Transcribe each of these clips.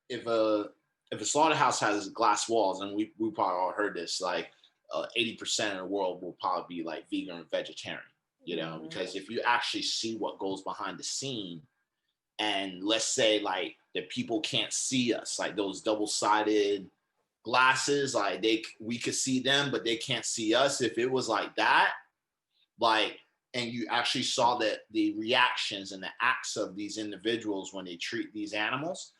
if a slaughterhouse has glass walls, and we probably all heard this, like 80% of the world will probably be like vegan or vegetarian, because if you actually see what goes behind the scene, and let's say like the people can't see us, like those double-sided glasses, like we could see them, but they can't see us. If it was like that, like, and you actually saw that the reactions and the acts of these individuals when they treat these animals,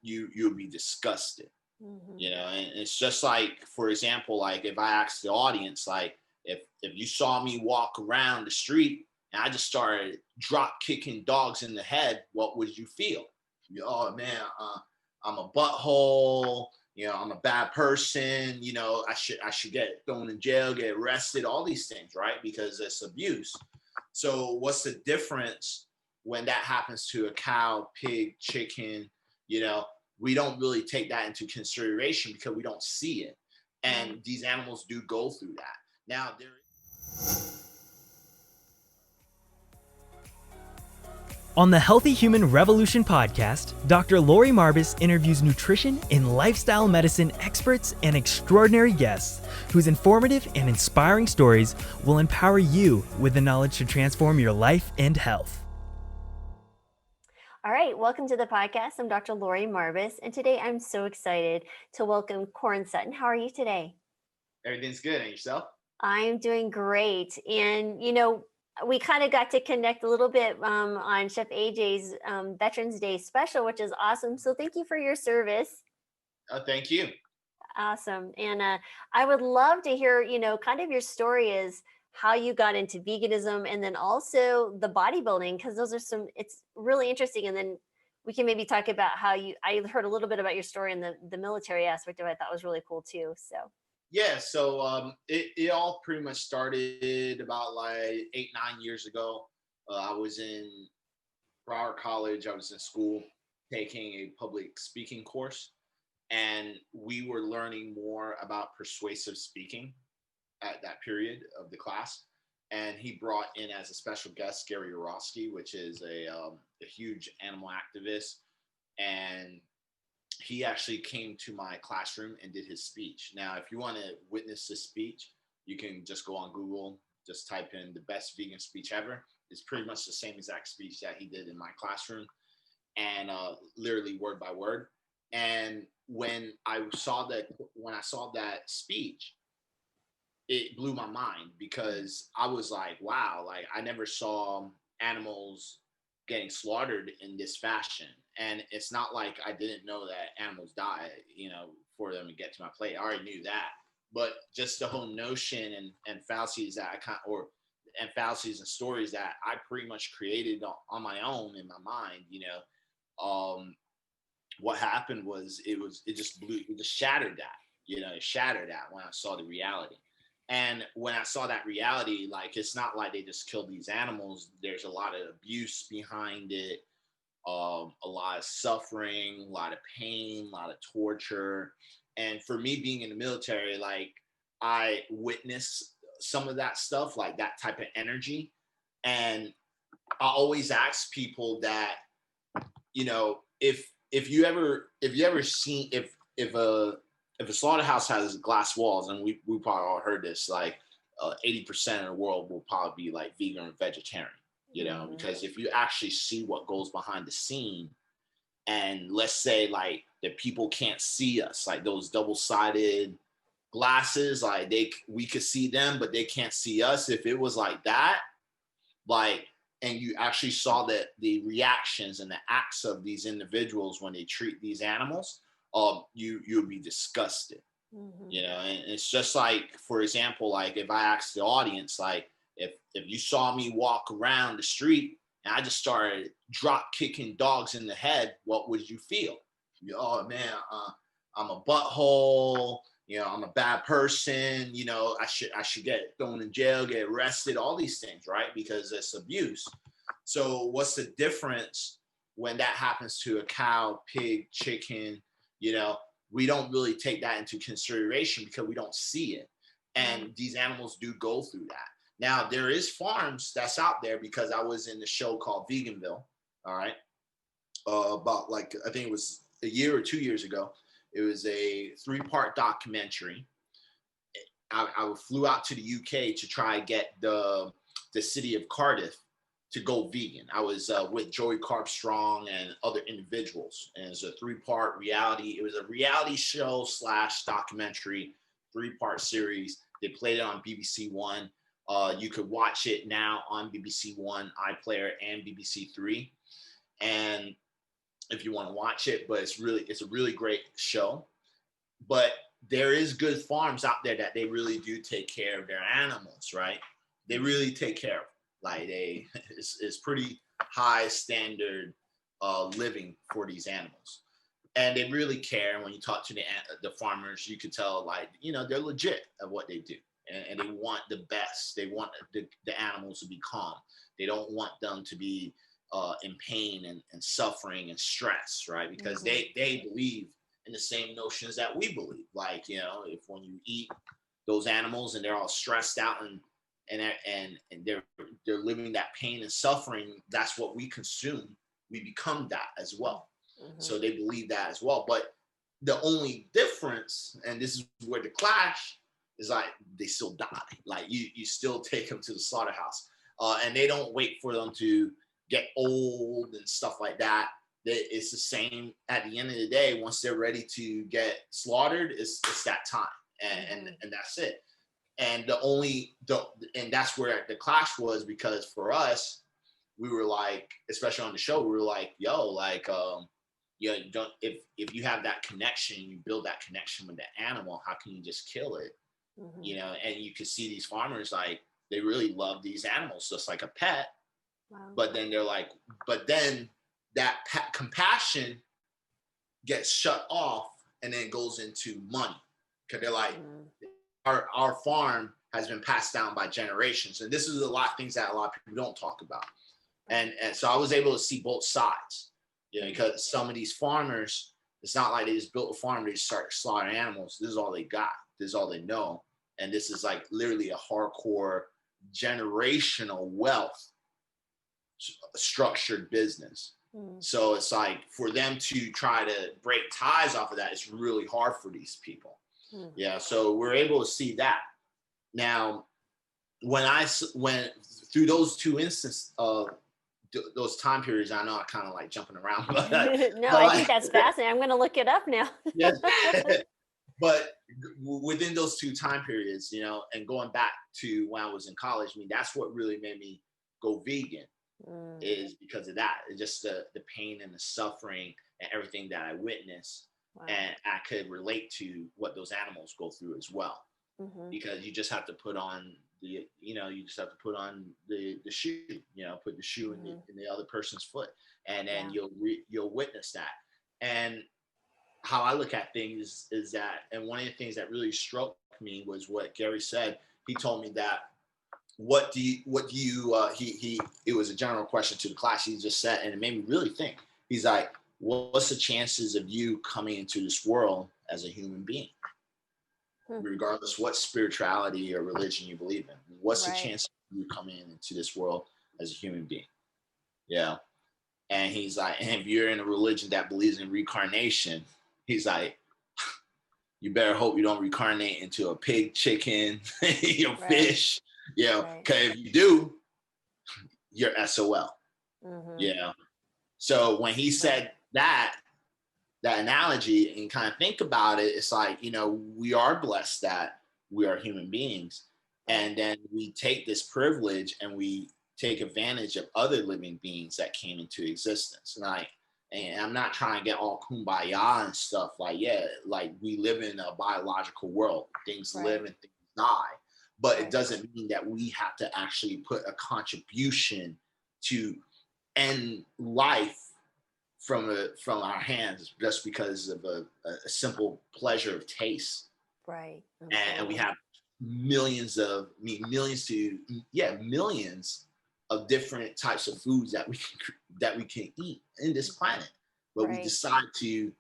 you'll be disgusted. And it's just like, for example, like if I asked the audience, like if you saw me walk around the street and I just started drop kicking dogs in the head, what would you feel? Oh man, I'm a butthole. I'm a bad person. I should get thrown in jail, get arrested, all these things, right? Because it's abuse. So what's the difference when that happens to a cow, pig, chicken? We don't really take that into consideration because we don't see it. And these animals do go through that. Now, On the Healthy Human Revolution podcast, Dr. Lori Marbas interviews nutrition and lifestyle medicine experts and extraordinary guests whose informative and inspiring stories will empower you with the knowledge to transform your life and health. All right, welcome to the podcast. I'm Dr. Lori Marbas, and today I'm so excited to welcome Korin Sutton. How are you today? Everything's good. And yourself? I'm doing great. And, we kind of got to connect a little bit on Chef AJ's Veterans Day special, which is awesome. So thank you for your service. Thank you. Awesome. And I would love to hear, kind of your story is how you got into veganism and then also the bodybuilding, because it's really interesting. And then we can maybe talk about I heard a little bit about your story and the military aspect of it. I thought was really cool too. So. Yeah, so it all pretty much started about like 8-9 years ago. I was in Broward College. I was in school taking a public speaking course, and we were learning more about persuasive speaking at that period of the class. And he brought in as a special guest Gary Yourofsky, which is a huge animal activist, and he actually came to my classroom and did his speech. Now, if you want to witness this speech, you can just go on Google, just type in the best vegan speech ever. It's pretty much the same exact speech that he did in my classroom, and literally word by word. And when I saw that speech, it blew my mind, because I was like, wow, like I never saw animals getting slaughtered in this fashion. And it's not like I didn't know that animals die, for them to get to my plate. I already knew that. But just the whole notion and fallacies that and fallacies and stories that I pretty much created on my own in my mind, what happened was it just shattered that, it shattered that when I saw the reality. And when I saw that reality, like, it's not like they just killed these animals. There's a lot of abuse behind it, a lot of suffering, a lot of pain, a lot of torture. And for me being in the military, like, I witnessed some of that stuff, like that type of energy. And I always ask people that, if you ever seen, if a slaughterhouse has glass walls, and we probably all heard this, like 80% of the world will probably be like vegan or vegetarian, because if you actually see what goes behind the scene, and let's say like the people can't see us, like those double-sided glasses, like we could see them, but they can't see us. If it was like that, like, and you actually saw that the reactions and the acts of these individuals when they treat these animals, you'll be disgusted. And it's just like, for example, like if I asked the audience, like if you saw me walk around the street and I just started drop kicking dogs in the head, what would you feel? Oh man, I'm a butthole. I'm a bad person. I should get thrown in jail, get arrested, all these things, right? Because it's abuse. So what's the difference when that happens to a cow, pig, chicken? We don't really take that into consideration because we don't see it. And these animals do go through that. Now, there is farms that's out there, because I was in the show called Veganville, all right? About, like, I think it was a year or 2 years ago. It was a 3-part documentary. I flew out to the UK to try and get the city of Cardiff to go vegan. I was with Joey Carpstrong and other individuals, and it's a 3-part reality. It was a reality show / documentary, 3-part series. They played it on BBC One. You could watch it now on BBC One, iPlayer, and BBC Three. And if you want to watch it, but it's a really great show. But there is good farms out there that they really do take care of their animals, right? They really take care of them. Like it's pretty high standard living for these animals, and they really care. And when you talk to the farmers, you could tell, like, you know, they're legit at what they do, and they want the best. They want the animals to be calm. They don't want them to be in pain and suffering and stress, right? Because they believe in the same notions that we believe. Like, you know, if when you eat those animals and they're all stressed out and they're living that pain and suffering, that's what we consume. We become that as well. So they believe that as well. But the only difference, and this is where the clash is, like, they still die. Like you still take them to the slaughterhouse, and they don't wait for them to get old and stuff like that. It's the same at the end of the day. Once they're ready to get slaughtered, it's that time, and that's it. And and that's where the clash was, because for us, we were like, especially on the show, we were like, yo, like, you know, if you have that connection, you build that connection with the animal, how can you just kill it? You know, and you can see these farmers, like, they really love these animals just like a pet. Wow. But then they're like, that compassion gets shut off and then goes into money, because they're like, our farm has been passed down by generations. And this is a lot of things that a lot of people don't talk about. And so I was able to see both sides, you know, because some of these farmers, it's not like they just built a farm, they just start slaughtering animals. This is all they got. This is all they know. And this is like literally a hardcore generational wealth structured business. So it's like, for them to try to break ties off of that, it's really hard for these people. Yeah, so we're able to see that. Now, when I went through those two instances, those time periods, I know I'm kind of like jumping around. But, I think that's fascinating. I'm going to look it up now. Yeah. But within those two time periods, you know, and going back to when I was in college, I mean, that's what really made me go vegan, is because of that. It's just the pain and the suffering and everything that I witnessed. Wow. And I could relate to what those animals go through as well, because you just have to put on the shoe, you know, put the shoe in the other person's foot, and then you'll witness that. And how I look at things is that, and one of the things that really struck me was what Gary said. He told me that, it was a general question to the class. He just said, and it made me really think. He's like, what's the chances of you coming into this world as a human being, regardless what spirituality or religion you believe in? What's the chance of you coming into this world as a human being? Yeah. And he's like, and if you're in a religion that believes in reincarnation, he's like, you better hope you don't reincarnate into a pig, chicken, fish, because if you do, you're SOL. Yeah. So when he said that analogy, and kind of think about it, it's like, you know, we are blessed that we are human beings, and then we take this privilege and we take advantage of other living beings that came into existence. And I'm not trying to get all kumbaya and stuff, like, like, we live in a biological world, things live and things die, but it doesn't mean that we have to actually put a contribution to end life from our hands just because of a simple pleasure of taste. Right. Okay. And we have millions of different types of foods that we can eat in this planet, but we decide to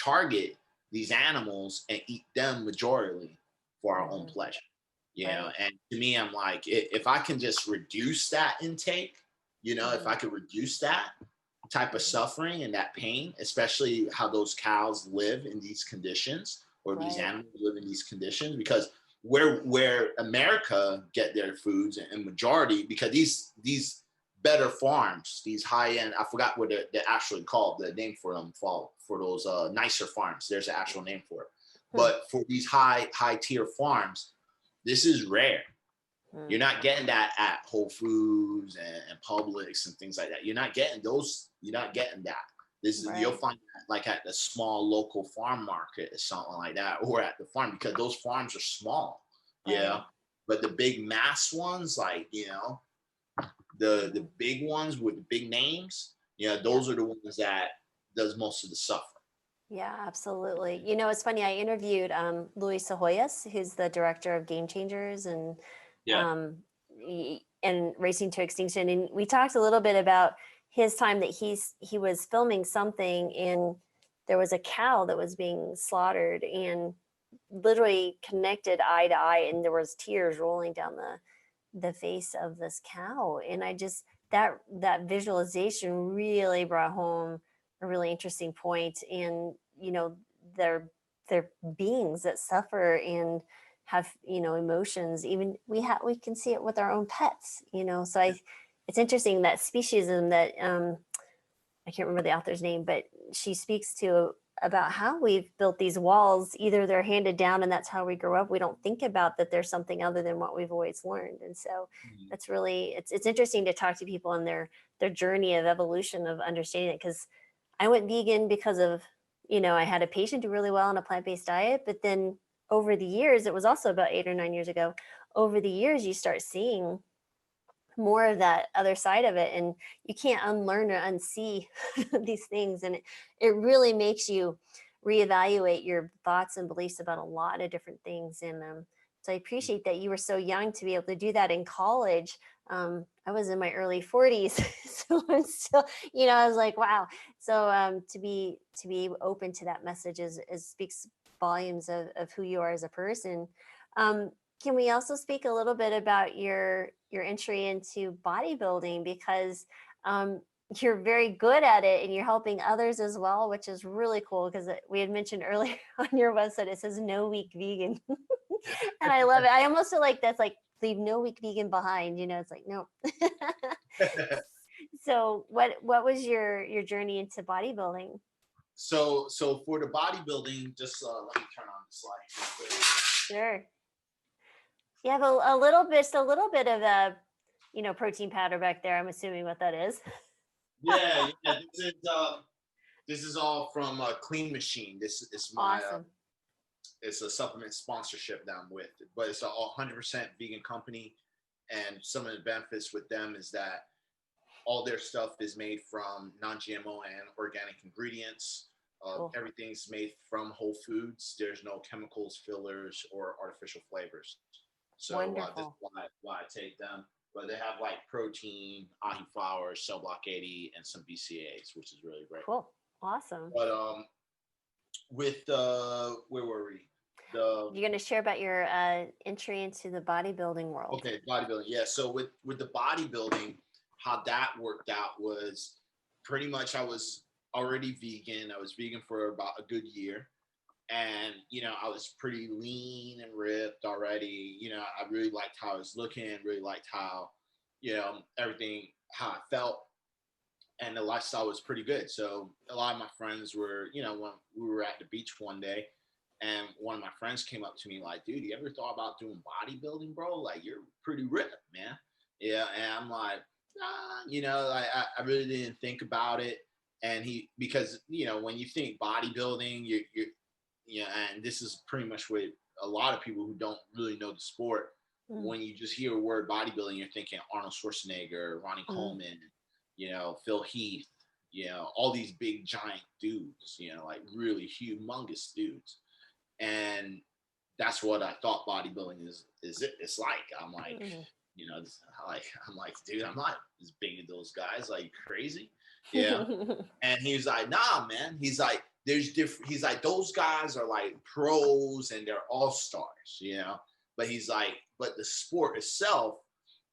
target these animals and eat them majorly for our own pleasure. You know, and to me, I'm like, if I can just reduce that intake, you know, if I could reduce that type of suffering and that pain, especially how those cows live in these conditions, or these animals live in these conditions, because where America get their foods and majority, because these better farms, these high end, I forgot what they're actually called, the name for them, for those nicer farms. There's an actual name for it. But for these high tier farms, this is rare. You're not getting that at Whole Foods and Publix and things like that. You're not getting those. You're not getting that. This is you'll find that like at the small local farm market or something like that, or at the farm, because those farms are small. Yeah. But the big mass ones, like, you know, the big ones with the big names, those are the ones that does most of the suffering. Yeah, absolutely. You know, it's funny. I interviewed Luis Sahoyas, who's the director of Game Changers and and Racing to Extinction, and we talked a little bit about his time that he was filming something, and there was a cow that was being slaughtered, and literally connected eye to eye, and there was tears rolling down the face of this cow, and I just that visualization really brought home a really interesting point. And you know, they're beings that suffer and have, you know, emotions. Even we can see it with our own pets, you know. So it's interesting that speciesism that I can't remember the author's name, but she speaks to about how we've built these walls. Either they're handed down and that's how we grow up. We don't think about that there's something other than what we've always learned. And so that's really, it's interesting to talk to people on their journey of evolution of understanding it. Because I went vegan because of, you know, I had a patient do really well on a plant-based diet, but then over the years, it was also about 8 or 9 years ago, over the years, you start seeing more of that other side of it, and you can't unlearn or unsee these things. And it really makes you reevaluate your thoughts and beliefs about a lot of different things. And so I appreciate that you were so young to be able to do that in college. I was in my early 40s, so I'm still, you know, I was like, wow. So to be open to that message is speaks volumes of who you are as a person. Can we also speak a little bit about your entry into bodybuilding, because you're very good at it and you're helping others as well, which is really cool, because we had mentioned earlier on your website, it says no weak vegan. And I love it. I almost feel like that's like, leave no weak vegan behind, you know. It's like, no. So what was your journey into bodybuilding? So for the bodybuilding, just let me turn on the slide. Sure. You have a little bit of a, you know, protein powder back there. I'm assuming what that is. Yeah. This is all from Clean Machine. This is my awesome. It's a supplement sponsorship that I'm with, but it's a 100% vegan company, and some of the benefits with them is that all their stuff is made from non-GMO and organic ingredients. Cool. Everything's made from whole foods. There's no chemicals, fillers, or artificial flavors. So that's why I take them. But they have like protein, ahi flour, cell block 80, and some BCAAs, which is really great. Cool. Awesome. But with where were we? You're going to share about your entry into the bodybuilding world. Okay, bodybuilding. Yeah. So with the bodybuilding, how that worked out was pretty much I was already vegan. I was vegan for about a good year. And, you know, I was pretty lean and ripped already. You know, I really liked how I was looking, really liked how, you know, everything, how I felt. And the lifestyle was pretty good. So a lot of my friends were, you know, when we were at the beach one day, and one of my friends came up to me like, dude, you ever thought about doing bodybuilding, bro? Like, you're pretty ripped, man. Yeah. And I'm like, nah, you know, I really didn't think about it. And because, you know, when you think bodybuilding, you're you know, and this is pretty much what a lot of people who don't really know the sport, when you just hear a word bodybuilding, you're thinking Arnold Schwarzenegger, Ronnie Coleman, you know, Phil Heath, you know, all these big giant dudes, you know, like really humongous dudes. And that's what I thought bodybuilding is it's like. I'm like, you know, I'm like, dude, I'm not as big as those guys, like crazy. Yeah. And he's like, nah, man. He's like, there's different. He's like, those guys are like pros and they're all stars, you know. But he's like, but the sport itself,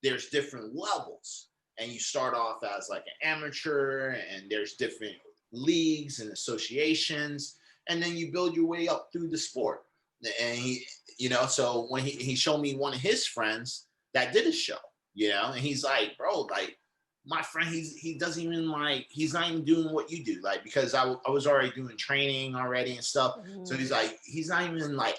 there's different levels. and you start off as like an amateur, and there's different leagues and associations, and then you build your way up through the sport. And he, so when he showed me one of his friends that did a show, and he's like, bro, like my friend, he doesn't even like, he's not even doing what you do, like, because I was already doing training already and stuff. Mm-hmm. So he's like, he's not even like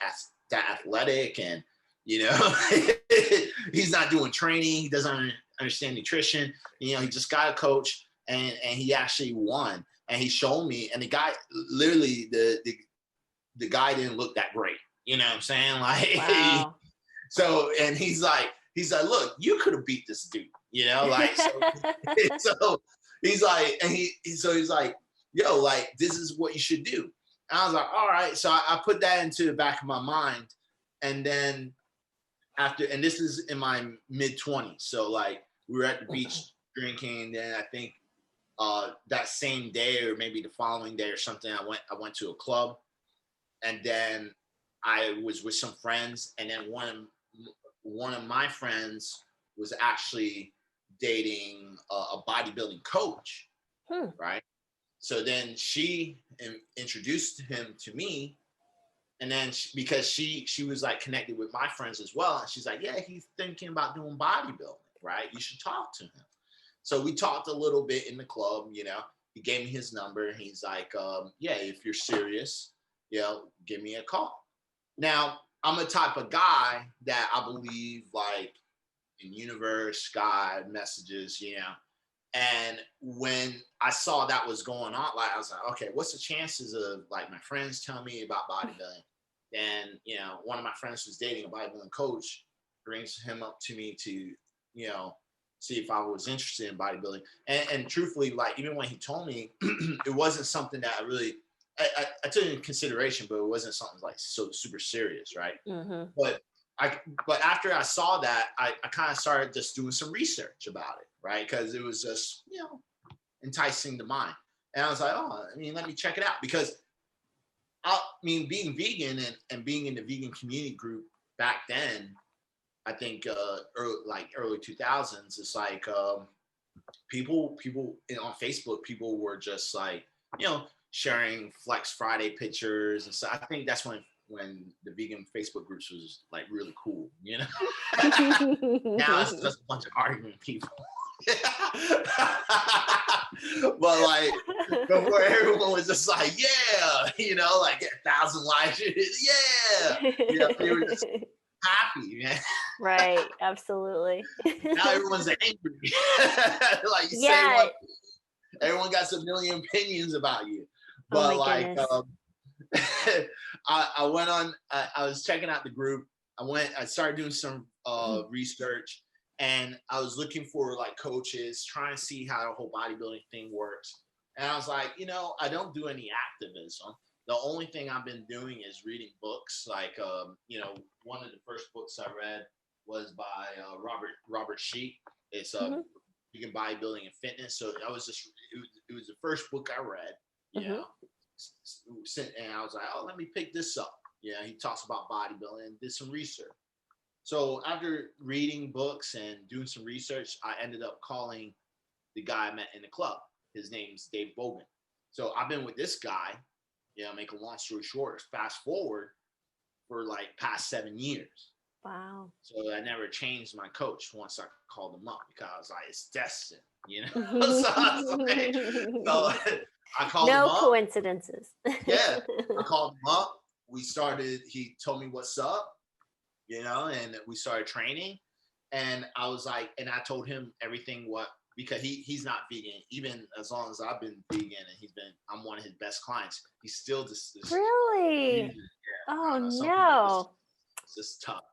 that athletic, and he's not doing training. He doesn't understand nutrition. He just got a coach, and he actually won. And he showed me, and the guy, literally, the guy didn't look that great. You know what I'm saying? Like, wow. So, and he's like, look, you could have beat this dude. Like, so he's like, and he's like, yo, like, this is what you should do. And I was like, all right. So I put that into the back of my mind. And then and this is in my mid-20s. So like, we were at the beach drinking. Then I think that same day, or maybe the following day or something, I went to a club, and then I was with some friends, and then one of my friends was actually dating a bodybuilding coach, right? So then she introduced him to me, and then because she was like connected with my friends as well, and she's like, yeah, he's thinking about doing bodybuilding, right? You should talk to him. So we talked a little bit in the club, he gave me his number, and he's like, yeah, if you're serious, give me a call. Now, I'm a type of guy that I believe like in universe, God, messages, and when I saw that was going on, like, I was like, okay, what's the chances of like my friends telling me about bodybuilding? And, one of my friends who's dating a bodybuilding coach brings him up to me to, see if I was interested in bodybuilding. And truthfully, like, even when he told me, it wasn't something that I really, I took into consideration, but it wasn't something like so super serious, right? Mm-hmm. But after I saw that, I kind of started just doing some research about it, right? Because it was just, enticing the mind. And I was like, oh, let me check it out. Because being vegan and being in the vegan community group back then, I think early 2000s, it's like people on Facebook, people were just like, sharing Flex Friday pictures. And so I think that's when the vegan Facebook groups was like really cool, Now it's just a bunch of arguing people. But like before, everyone was just like, yeah, like get 1,000 likes, yeah, they were just happy, man. Right, absolutely. Now everyone's angry. Like, you say one, everyone got a million opinions about you. But like, I went on, I was checking out the group. I started doing some research, and I was looking for like coaches, trying to see how the whole bodybuilding thing works. And I was like, I don't do any activism. The only thing I've been doing is reading books. Like, one of the first books I read was by Robert Sheep. It's Vegan Bodybuilding and Fitness. So it was the first book I read, and I was like, oh, let me pick this up. He talks about bodybuilding and did some research. So after reading books and doing some research, I ended up calling the guy I met in the club. His name's Dave Bogan. So I've been with this guy, make a long story short, fast forward, for like past 7 years. Wow. So I never changed my coach once I called him up, because like, it's destined, So I called him up. No coincidences. Yeah. I called him up. He told me what's up, and we started training. And I was like, and I told him everything because he's not vegan, even as long as I've been vegan, and I'm one of his best clients. He's still just really? Yeah. Oh no. It's just tough.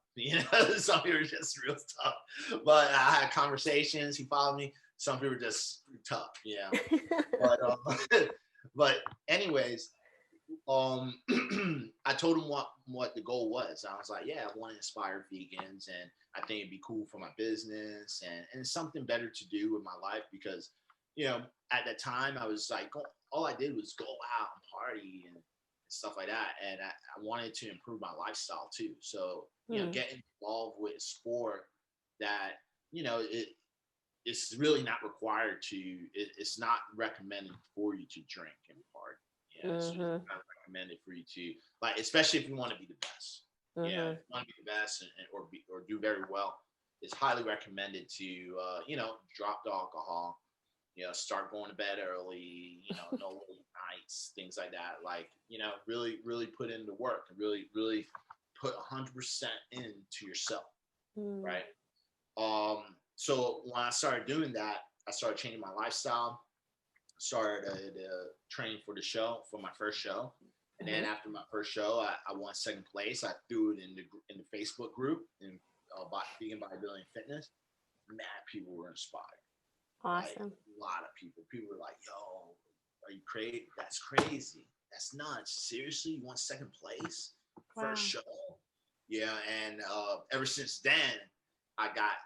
Some people are just real tough. But I had conversations. He followed me. Some people are just tough. But anyways, I told him what the goal was. I was like, yeah, I want to inspire vegans, and I think it'd be cool for my business and something better to do with my life, because, at that time I was like, all I did was go out and party and stuff like that. And I wanted to improve my lifestyle too. So, getting involved with a sport that, it's really not required it's not recommended for you to drink in part. Yeah, so it's not recommended for you to, like, especially if you want to be the best. Yeah, if you want to be the best or do very well, it's highly recommended to drop the alcohol, start going to bed early, no late nights, things like that. Like, really, really put in the work and really, really put 100% into yourself, right? So when I started doing that, I started changing my lifestyle, started training for my first show. And then after my first show, I won second place. I threw it in the Facebook group in Vegan Bodybuilding Fitness. Mad people were inspired. Awesome. Like, a lot of people were like, yo, are you crazy? That's crazy. That's nuts. Seriously? You won second place? First show? Yeah. And ever since then,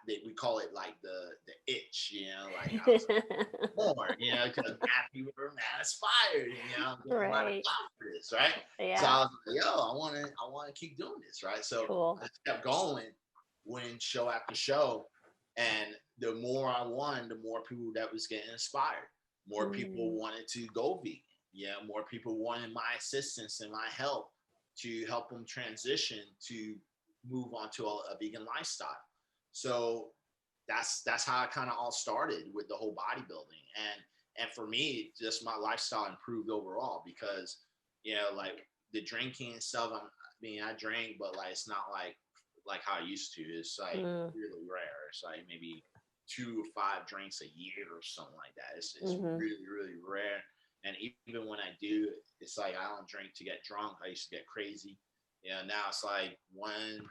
we call it like the itch, like I was more, because people were mad inspired, right. A lot of for this, right? Yeah. So I was like, yo, I want to keep doing this, right? So cool. I just kept going, winning show after show, and the more I won, the more people that was getting inspired. More people wanted to go vegan. Yeah, more people wanted my assistance and my help to help them transition to move on to a vegan lifestyle. So that's how it kind of all started with the whole bodybuilding. And for me, just my lifestyle improved overall because, like the drinking and stuff, I drink, but like, it's not like how I used to. It's like really rare. It's like maybe 2 or 5 drinks a year or something like that. It's really, really rare. And even when I do, it's like, I don't drink to get drunk. I used to get crazy. Now it's like 1.5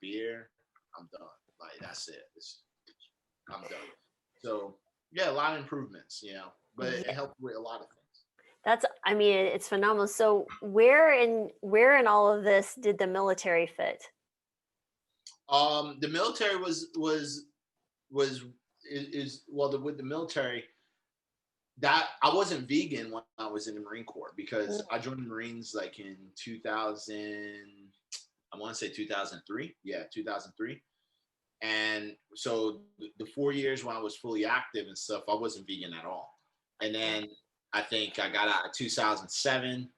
beer, I'm done. Like, that's it. I'm done. So yeah, a lot of improvements, but it helped with a lot of things. It's phenomenal. So where in all of this did the military fit? The military with the military, that I wasn't vegan when I was in the Marine Corps, because I joined the Marines like in 2000, I want to say 2003. Yeah, 2003. And so the 4 years when I was fully active and stuff, I wasn't vegan at all. And then I think I got out in 2007,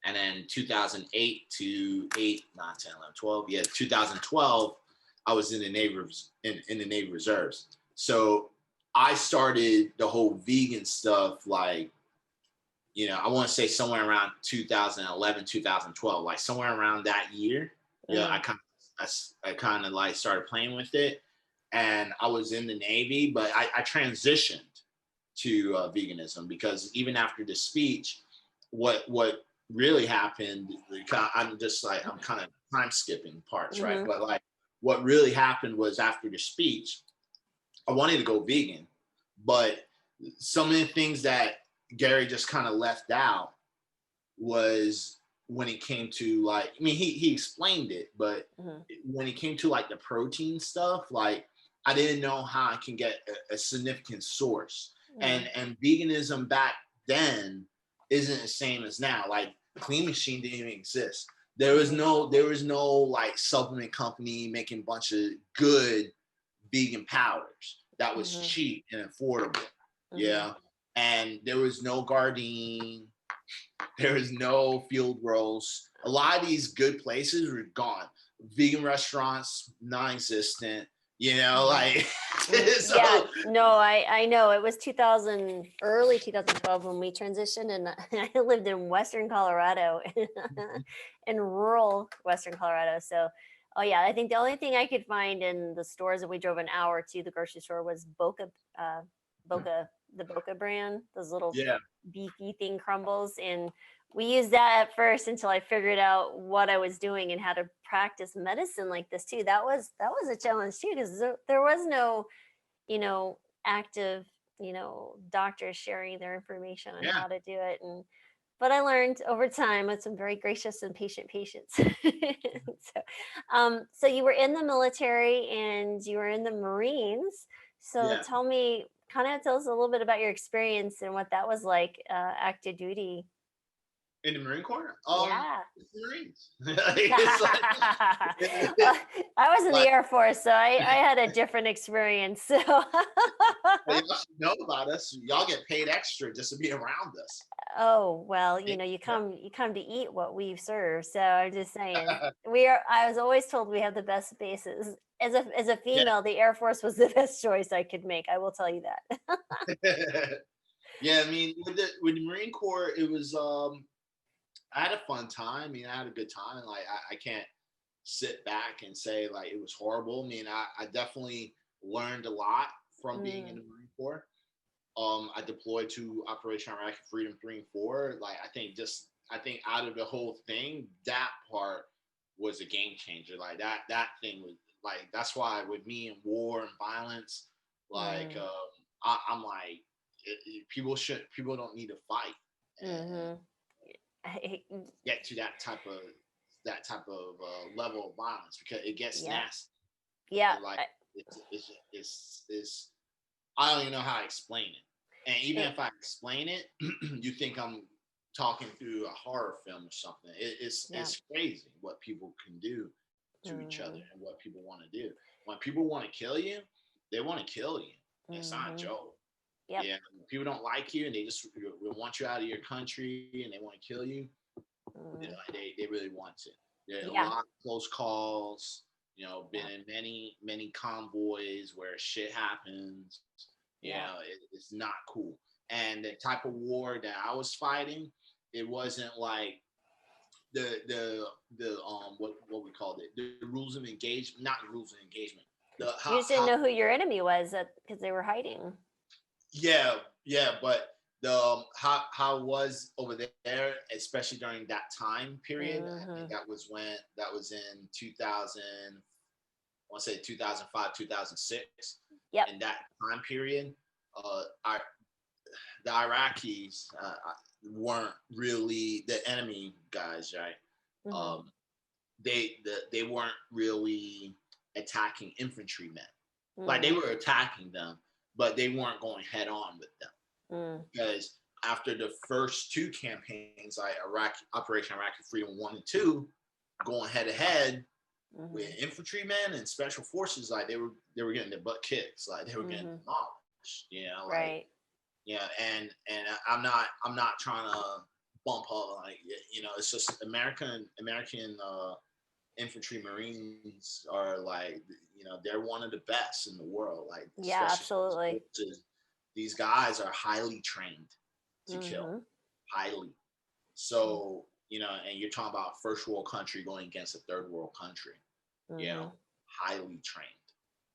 and then 2008 to 8, 9, 10, 11, 12. Yeah, 2012, I was in the Navy in the Navy Reserves. So I started the whole vegan stuff, like, I want to say somewhere around 2011, 2012, like somewhere around that year. Yeah, I kind of like started playing with it, and I was in the Navy, but I transitioned to veganism, because even after the speech, what really happened, I'm kind of time skipping parts, right? But like, what really happened was, after the speech, I wanted to go vegan, but some of the things that Gary just kind of left out was when it came to, like, he explained it, but when it came to like the protein stuff, like, I didn't know how I can get a significant source. And veganism back then isn't the same as now. Like, Clean Machine didn't even exist. There was no like supplement company making a bunch of good vegan powders that was cheap and affordable. Yeah. And there was no Gardein. There was no Field Roast. A lot of these good places were gone. Vegan restaurants, non-existent, like. So, yeah, no, I know. It was early 2012 when we transitioned, and I lived in Western Colorado, in rural Western Colorado. So, oh yeah, I think the only thing I could find in the stores that we drove an hour to the grocery store was the Boca brand, those little beefy thing crumbles. And we used that at first until I figured out what I was doing and how to practice medicine like this too. That was a challenge too, because there was no, active, doctors sharing their information on how to do it. But I learned over time with some very gracious and patient patients. So you were in the military and you were in the Marines. So tell us a little bit about your experience and what that was like, active duty. In the Marine Corps? Yeah. It's the Marines. It's like, I was in like, the Air Force, so I had a different experience. So y'all should know about us. Y'all get paid extra just to be around us. oh well, you come to eat what we serve. So I'm just saying, I was always told we have the best bases. As a Yeah. female, the Air Force was the best choice I could make. I will tell you that. Yeah, I mean, with the Marine Corps, it was I had a fun time. I mean, I had a good time. Like I can't sit back and say like it was horrible. I mean, I definitely learned a lot from being in the Marine Corps. I deployed to Operation Iraqi Freedom 3 and 4. Like I think out of the whole thing, that part was a game changer. Like that thing was like, that's why with me and war and violence, like I'm like, people don't need to fight and get to that type of level of violence, because it gets nasty. Yeah. And like it's I don't even know how to explain it. And even if I explain it, you think I'm talking through a horror film or something. It's crazy what people can do to each other and what people want to do. When people want to kill you, they want to kill you. It's not a joke. Yep. Yeah, people don't like you and they just want you out of your country and they want to kill you. You know, they really want to. There are a lot of close calls. You know, been in many convoys where shit happens. You know, it's not cool. And the type of war that I was fighting, it wasn't like the what we called it, the rules of engagement, not the rules of engagement. You just didn't know who your enemy was because they were hiding. Yeah, but the how it was over there, especially during that time period, I think that was in 2000. I want to say 2005, 2006. Yep. In that time period, the Iraqis weren't really the enemy guys, right? They weren't really attacking infantrymen. Like they were attacking them, but they weren't going head on with them. Because after the first two campaigns, like Operation Iraqi Freedom 1 and 2, going head to head with infantrymen and special forces, like they were getting their butt kicked, like they were getting demolished, you know, like, right? Yeah, and I'm not trying to bump up, like, you know, it's just American infantry Marines are like, you know, they're one of the best in the world, like, yeah, absolutely. These guys are highly trained to kill, highly. So, you know, and you're talking about first world country going against a third world country, you know, highly trained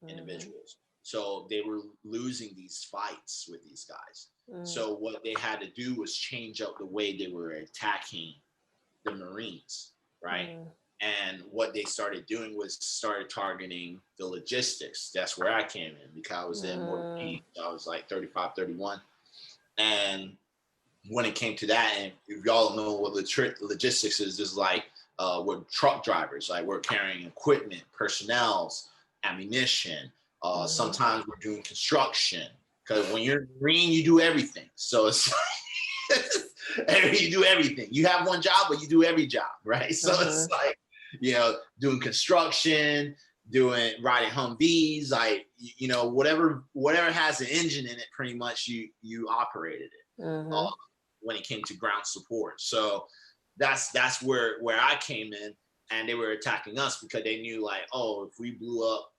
individuals. So they were losing these fights with these guys. So what they had to do was change up the way they were attacking the Marines, right? And what they started doing was started targeting the logistics. That's where I came in, because I was in more peak. I was like 35, 31. And when it came to that, and if y'all know what logistics is like, we're truck drivers, like we're carrying equipment, personnel, ammunition. Sometimes we're doing construction, because when you're green, you do everything. So it's you do everything. You have one job, but you do every job, right? So it's like, you know, doing construction, riding Humvees, like, you know, whatever has an engine in it, pretty much you operated it when it came to ground support. So that's where I came in, and they were attacking us because they knew, like, oh, if we blew up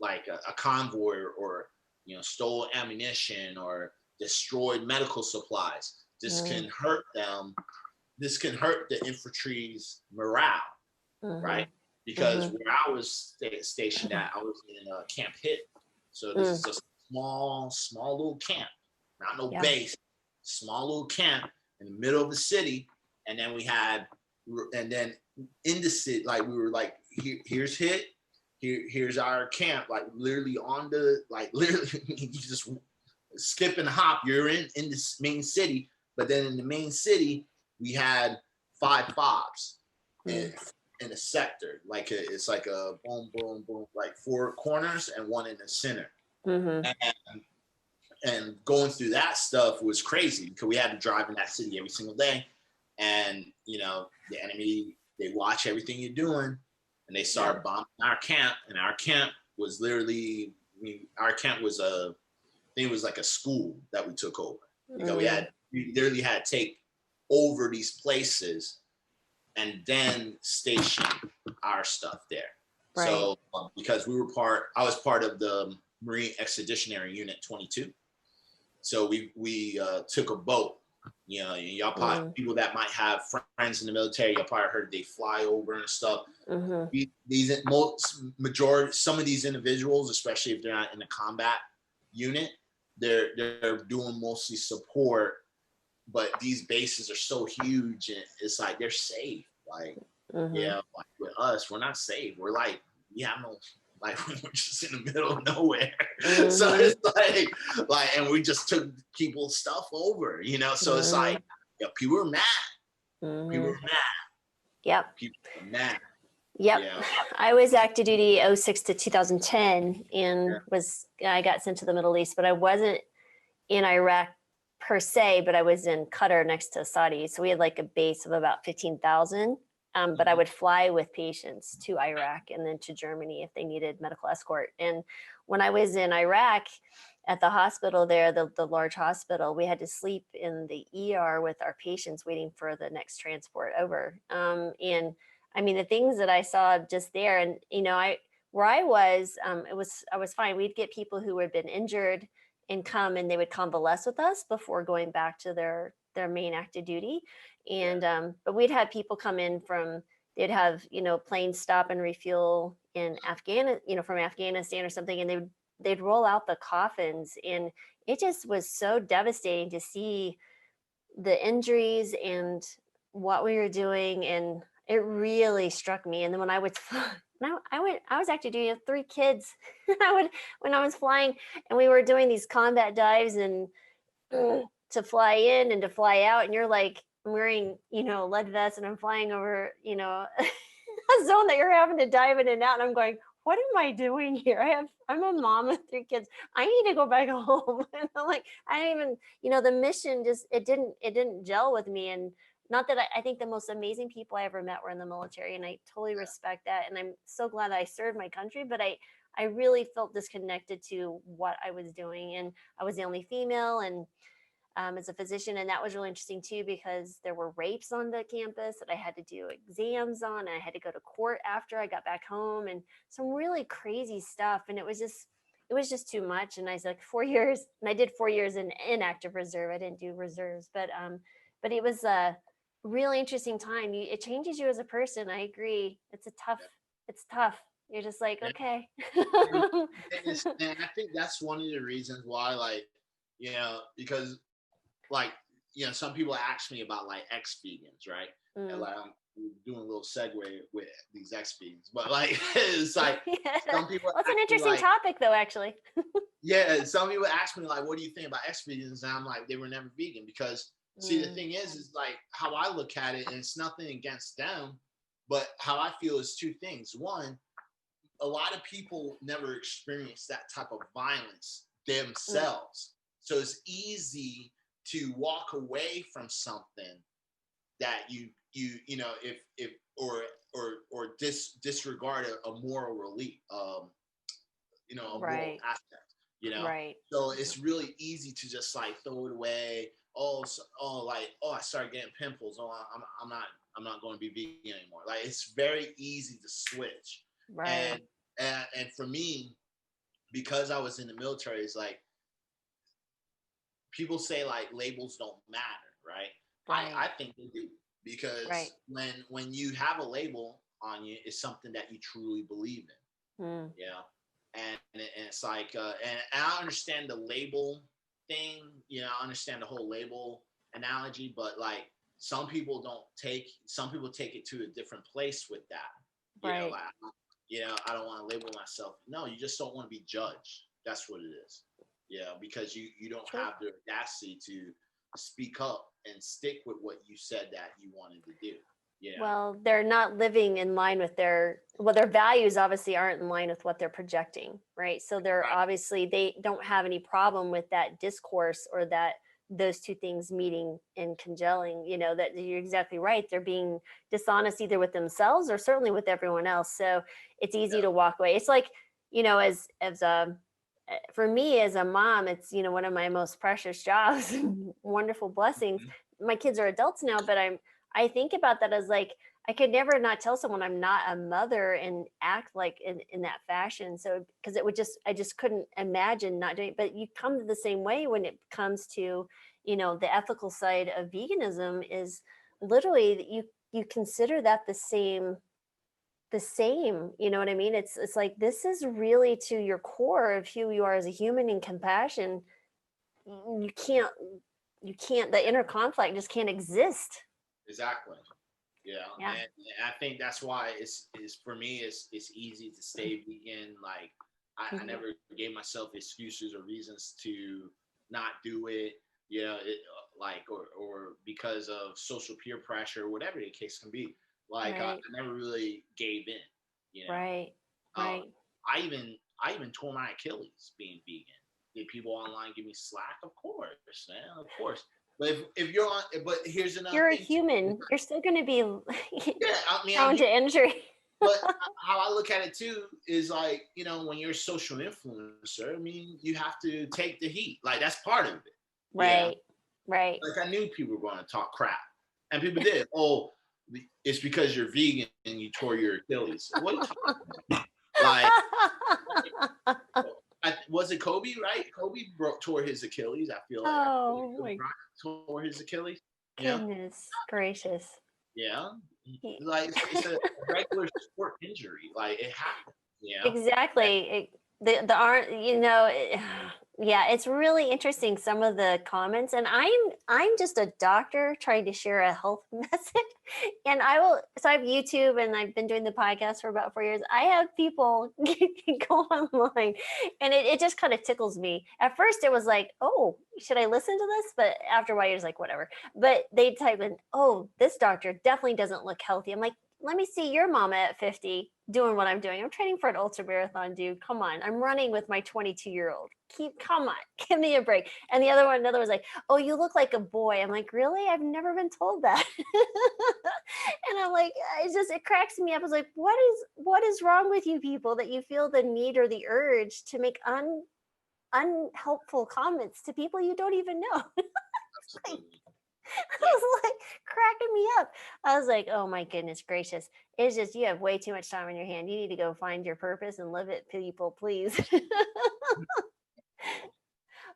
like a convoy or you know, stole ammunition or destroyed medical supplies, this can hurt them. This can hurt the infantry's morale, right? Because where I was stationed at, I was in Camp Hit. So this is a small little camp, not no base, small little camp in the middle of the city. And then then in the city, like we were like, here's Hit, here's our camp, like literally you just skip and hop, you're in this main city. But then in the main city, we had 5 fobs in a sector, like it's like a boom, boom, boom, like 4 corners and 1 in the center. And going through that stuff was crazy, because we had to drive in that city every single day. And, you know, the enemy, they watch everything you're doing and they start bombing our camp. And our camp was literally, I mean, our camp was I think it was like a school that we took over. Because we literally had to take over these places and then station our stuff there. Right. So because I was part of the Marine Expeditionary Unit 22. So we took a boat. You know, y'all probably people that might have friends in the military, y'all probably heard they fly over and stuff. Some of these individuals, especially if they're not in a combat unit, they're doing mostly support. But these bases are so huge, and it's like they're safe. Like, yeah, like with us, we're not safe. We're like, we're just in the middle of nowhere. So it's like, and we just took people's stuff over, you know. So it's like, people are mad. People are mad. Yep. People are mad. Yep. Yeah. I was active duty 06 to 2010, and I got sent to the Middle East, but I wasn't in Iraq per se, but I was in Qatar next to Saudi. So we had like a base of about 15,000. But I would fly with patients to Iraq and then to Germany if they needed medical escort. And when I was in Iraq at the hospital there, the large hospital, we had to sleep in the ER with our patients waiting for the next transport over. And I mean, the things that I saw just there, and, you know, I was fine. We'd get people who had been injured and come, and they would convalesce with us before going back to their main active duty. And but we'd have people come in they'd have, you know, planes stop and refuel in from Afghanistan or something, and they'd roll out the coffins, and it just was so devastating to see the injuries and what we were doing, and it really struck me. And then when I was actually doing 3 kids. When I was flying, and we were doing these combat dives and to fly in and to fly out, and you're like, I'm wearing, you know, lead vest, and I'm flying over, you know, a zone that you're having to dive in and out. And I'm going, what am I doing here? I'm a mom with 3 kids. I need to go back home. And I'm like, I didn't even, you know, the mission just, it didn't gel with me. And not that I think the most amazing people I ever met were in the military, and I totally respect that. And I'm so glad that I served my country, but I really felt disconnected to what I was doing. And I was the only female, and as a physician, and that was really interesting too, because there were rapes on the campus that I had to do exams on, and I had to go to court after I got back home, and some really crazy stuff. And it was just too much. And I was like 4 years, and I did 4 years in active reserve. I didn't do reserves, but it was a really interesting time. It changes you as a person. I agree. It's tough. You're just like, okay. And I think that's one of the reasons why, like, you know, because, like, you know, some people ask me about like ex-vegans, right? And like, I'm doing a little segue with these ex-vegans, but like, it's like, some people. Well, it's an interesting topic, though, actually. Yeah, some people ask me like, what do you think about ex-vegans? And I'm like, they were never vegan, because see, the thing is like how I look at it, and it's nothing against them, but how I feel is 2 things. One, a lot of people never experience that type of violence themselves. So it's easy to walk away from something that you know, if or disregard a moral relief, you know, a moral aspect, you know. Right. So it's really easy to just like throw it away. I started getting pimples. I'm not going to be vegan anymore. Like, it's very easy to switch. Right. And for me, because I was in the military, it's like, people say like labels don't matter, right? I think they do, because when you have a label on you, it's something that you truly believe in. Yeah. And it's like, and I understand the label thing, you know, I understand the whole label analogy, but like, some people take it to a different place with that. You know, like, you know, I don't want to label myself. No, you just don't want to be judged. That's what it is. Yeah, because you don't have the audacity to speak up and stick with what you said that you wanted to do. Yeah. Well, they're not living in line with their values obviously aren't in line with what they're projecting, right? So they're obviously, they don't have any problem with that discourse or that those two things meeting and congealing, that you're exactly right. They're being dishonest either with themselves or certainly with everyone else. So it's easy to walk away. It's like, as a for me as a mom, it's, one of my most precious jobs, wonderful blessings. My kids are adults now, but I think about that as like, I could never not tell someone I'm not a mother and act like in that fashion. So, because I just couldn't imagine not doing it. But you come to the same way when it comes to, the ethical side of veganism is literally that you consider that the same, you know what I mean? It's like, this is really to your core of who you are as a human and compassion. You can't, the inner conflict just can't exist. Exactly. Yeah. And I think that's why it's for me, it's easy to stay vegan. Like I never gave myself excuses or reasons to not do it, or because of social peer pressure, whatever the case can be. Like I never really gave in, Right. I even tore my Achilles being vegan. Did people online give me slack? Of course, man, of course. But if you're on, but here's another You're a thing. human. You're still going to be prone I'm to injury. But how I look at it too is like, when you're a social influencer, I mean, you have to take the heat. Like that's part of it. Right. Right. Like I knew people were going to talk crap, and people did. Oh, it's because you're vegan and you tore your Achilles. What are you talking about? Like, was it Kobe, right? Kobe tore his Achilles. I feel like my tore his Achilles. goodness gracious. Yeah. Like it's a regular sport injury. Like it happens. Exactly. The aren't, yeah, it's really interesting, some of the comments, and I'm just a doctor trying to share a health message. And so I have YouTube and I've been doing the podcast for about 4 years. I have people go online and it just kind of tickles me. At first it was like, oh, should I listen to this? But after a while you're just like, whatever. But they type in, oh, this doctor definitely doesn't look healthy. I'm like, let me see your mama at 50 doing what I'm doing. I'm training for an ultra marathon, dude. Come on. I'm running with my 22-year-old. Come on, give me a break. And another was like, oh, you look like a boy. I'm like, really? I've never been told that. And I'm like, it cracks me up. I was like, what is wrong with you people that you feel the need or the urge to make unhelpful comments to people you don't even know? I was like cracking me up. I was like, oh my goodness gracious. It's just, you have way too much time on your hand. You need to go find your purpose and live it, people, please.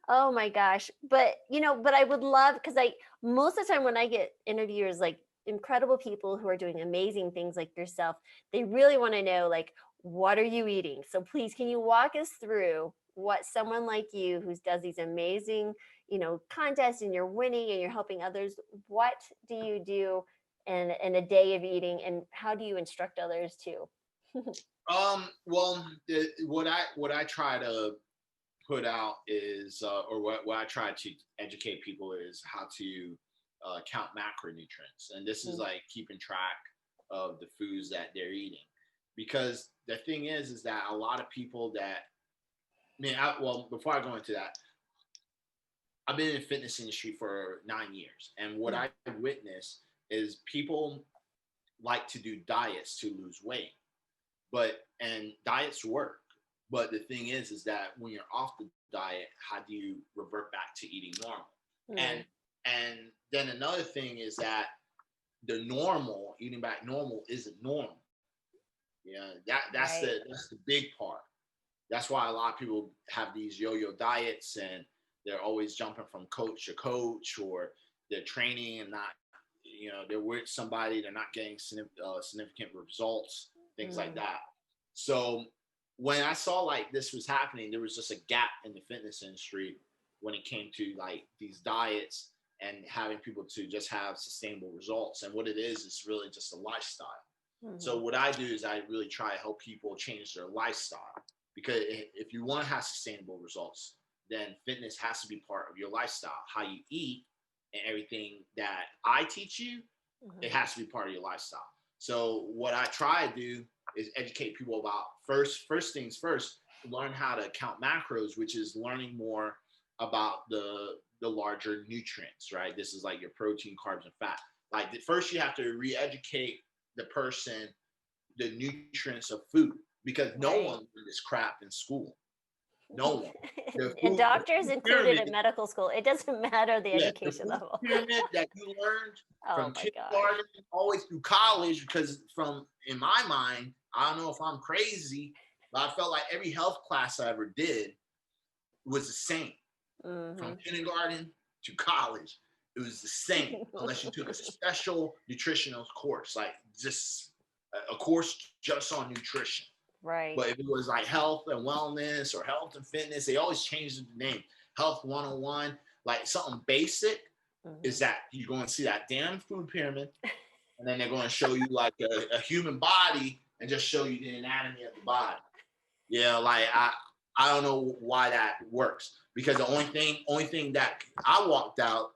Oh my gosh. But, but I would love, because most of the time when I get interviewers, like incredible people who are doing amazing things like yourself, they really want to know, like, what are you eating? So please, can you walk us through what someone like you who does these amazing, contests, and you're winning and you're helping others, what do you do in a day of eating, and how do you instruct others too? Well, what I try to put out is, or what I try to educate people is how to count macronutrients, and this is like keeping track of the foods that they're eating, because the thing is that a lot of people that, before I go into that, I've been in the fitness industry for 9 years, and what I witnessed is people like to do diets to lose weight, and diets work. But the thing is that when you're off the diet, how do you revert back to eating normal? And then another thing is that the normal, eating back normal, isn't normal. That's the big part. That's why a lot of people have these yo-yo diets, and they're always jumping from coach to coach, or they're training and not, they're with somebody, they're not getting significant results, things like that. So when I saw like this was happening, there was just a gap in the fitness industry when it came to like these diets and having people to just have sustainable results. And what it is really just a lifestyle. So what I do is I really try to help people change their lifestyle, because if you want to have sustainable results, then fitness has to be part of your lifestyle. How you eat and everything that I teach you, it has to be part of your lifestyle. So what I try to do is educate people about first things first, learn how to count macros, which is learning more about the the larger nutrients, right? This is like your protein, carbs, and fat. Like first you have to re-educate the person the nutrients of food, because no one learned this crap in school. No one. And doctors included pyramid, in medical school. It doesn't matter the education the level. pyramid that you learned Oh from my kindergarten gosh. all the way through college, because in my mind, I don't know if I'm crazy, but I felt like every health class I ever did was the same. From kindergarten to college, it was the same, unless you took a special nutritional course, like just a course just on nutrition. Right. But if it was like health and wellness or health and fitness, they always changed the name. Health 101, like something basic, is that you're going to see that damn food pyramid, and then they're going to show you like a human body and just show you the anatomy of the body. Yeah, like I don't know why that works, because the only thing that I walked out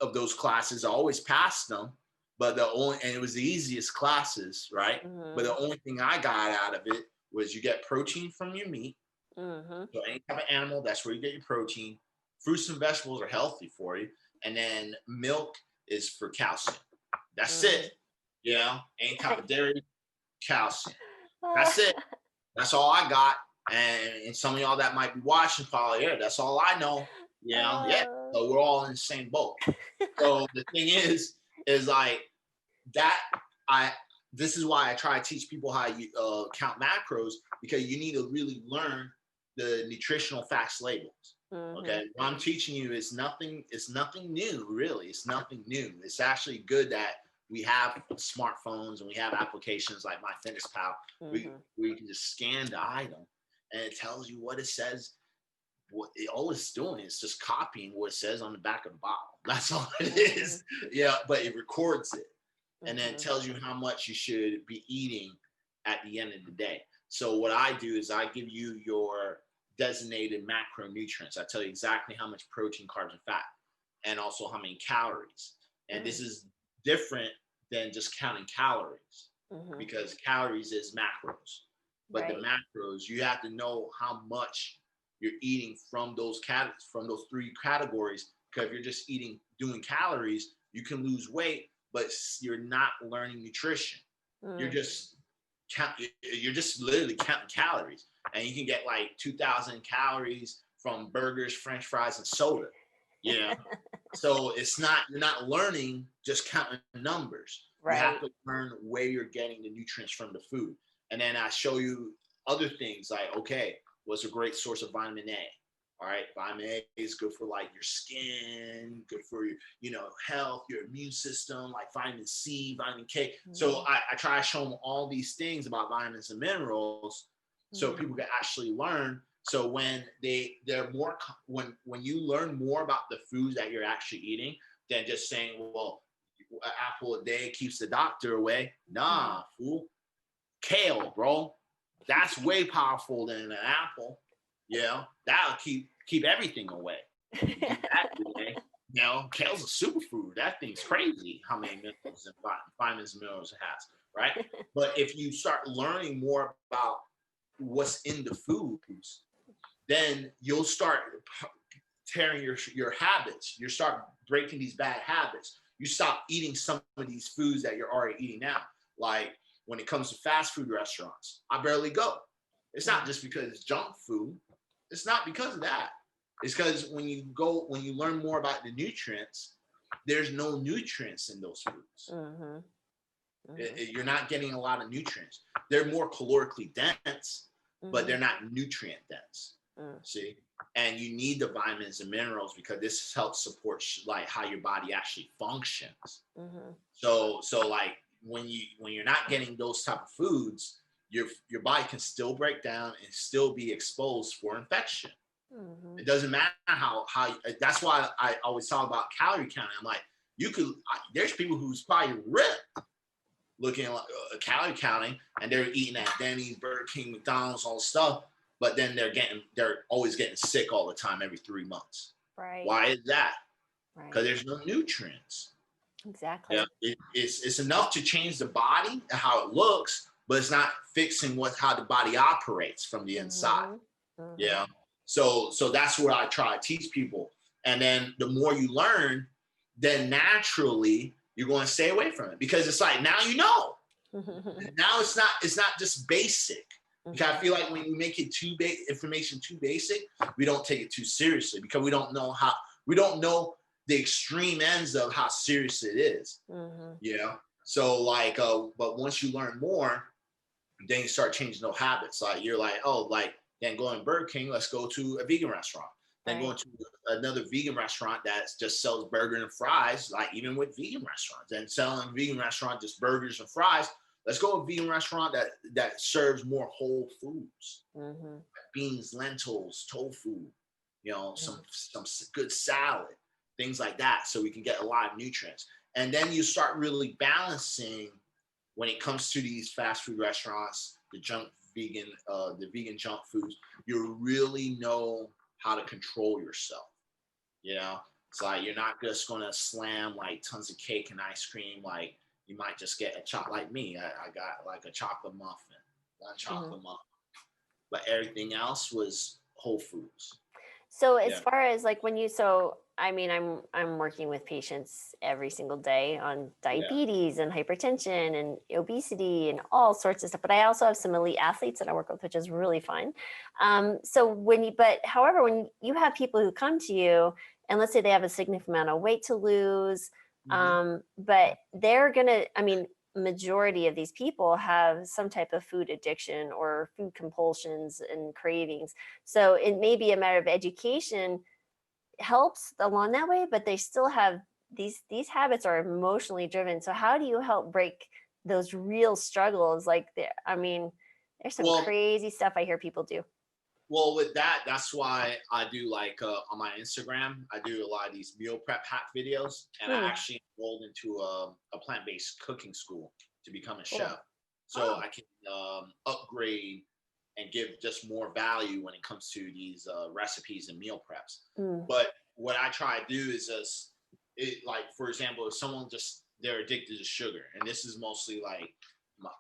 of those classes, I always passed them, but and it was the easiest classes, right? But the only thing I got out of it was you get protein from your meat. So any type of animal, that's where you get your protein. Fruits and vegetables are healthy for you, and then milk is for calcium. That's it. Yeah, any type of dairy, calcium. That's it. That's all I got. And some of y'all that might be watching probably, yeah, that's all I know. Yeah. So we're all in the same boat. So the thing is like that. This is why I try to teach people how you count macros, because you need to really learn the nutritional facts labels. Okay, what I'm teaching you is nothing. It's nothing new, really. It's nothing new. It's actually good that we have smartphones and we have applications like MyFitnessPal. We can just scan the item and it tells you what it says. All it's doing is just copying what it says on the back of the bottle. That's all it is. Yeah, but it records it and then tells you how much you should be eating at the end of the day. So what I do is I give you your designated macronutrients. I tell you exactly how much protein, carbs, and fat, and also how many calories. And this is different than just counting calories, because calories is macros. But the macros, you have to know how much you're eating from those three categories. Because if you're just doing calories, you can lose weight, but you're not learning nutrition. You're just literally counting calories, and you can get like 2,000 calories from burgers, French fries, and soda. Yeah. So you're not learning just counting numbers. You have to learn where you're getting the nutrients from the food. And then I show you other things like, okay, what's a great source of vitamin A? All right, vitamin A is good for like your skin, good for your, health, your immune system, like vitamin C, vitamin K. So I try to show them all these things about vitamins and minerals, so people can actually learn. So when they're more, when you learn more about the foods that you're actually eating than just saying, well, an apple a day keeps the doctor away. Nah, fool. Kale, bro. That's way powerful than an apple. Yeah, that'll keep everything away. Kale's a superfood. That thing's crazy how many minerals and vitamins and minerals it has, right? But if you start learning more about what's in the foods, then you'll start tearing your habits. You start breaking these bad habits. You stop eating some of these foods that you're already eating now. Like when it comes to fast food restaurants, I barely go. It's not just because it's junk food. It's not because of that. It's because when you learn more about the nutrients, there's no nutrients in those foods. You're not getting a lot of nutrients. They're more calorically dense, but they're not nutrient dense. See? And you need the vitamins and minerals because this helps support like how your body actually functions. So like when you're not getting those type of foods, your body can still break down and still be exposed for infection. It doesn't matter how. That's why I always talk about calorie counting. I'm like, there's people who's probably ripped looking at calorie counting, and they're eating at Denny's, Burger King, McDonald's, all the stuff, but then they're always getting sick all the time every 3 months. Right. Why is that? Because there's no nutrients. Exactly. Yeah, it's enough to change the body and how it looks, but it's not fixing how the body operates from the inside. Yeah. So that's what I try to teach people. And then the more you learn, then naturally you're going to stay away from it, because it's like, now you know. Now it's not just basic. Because I feel like when you make it information too basic, we don't take it too seriously, because we don't know the extreme ends of how serious it is. You know? So like, but once you learn more, then you start changing those habits. Like you're like, oh, like then going to Burger King, let's go to a vegan restaurant. Then going to another vegan restaurant that just sells burgers and fries, like even with vegan restaurants, and selling vegan restaurant just burgers and fries. Let's go to a vegan restaurant that serves more whole foods, beans, lentils, tofu, you know, some good salad, things like that, so we can get a lot of nutrients. And then you start really balancing when it comes to these fast food restaurants, the vegan junk foods. You really know how to control yourself. You know, it's like you're not just gonna slam like tons of cake and ice cream. Like you might just get a chocolate. Like me, I got like a chocolate muffin, but everything else was whole foods. So as far as like I'm working with patients every single day on diabetes and hypertension and obesity and all sorts of stuff. But I also have some elite athletes that I work with, which is really fun. However, when you have people who come to you and let's say they have a significant amount of weight to lose, but they're majority of these people have some type of food addiction or food compulsions and cravings. So it may be a matter of education helps along that way, but they still have these habits are emotionally driven. So how do you help break those real struggles? Like there's some crazy stuff I hear people do. Well, with that's why I do like on my Instagram, I do a lot of these meal prep hack videos, and I actually enrolled into a plant-based cooking school to become a chef. So I can upgrade and give just more value when it comes to these recipes and meal preps. But what I try to do is like, for example, if someone they're addicted to sugar, and this is mostly like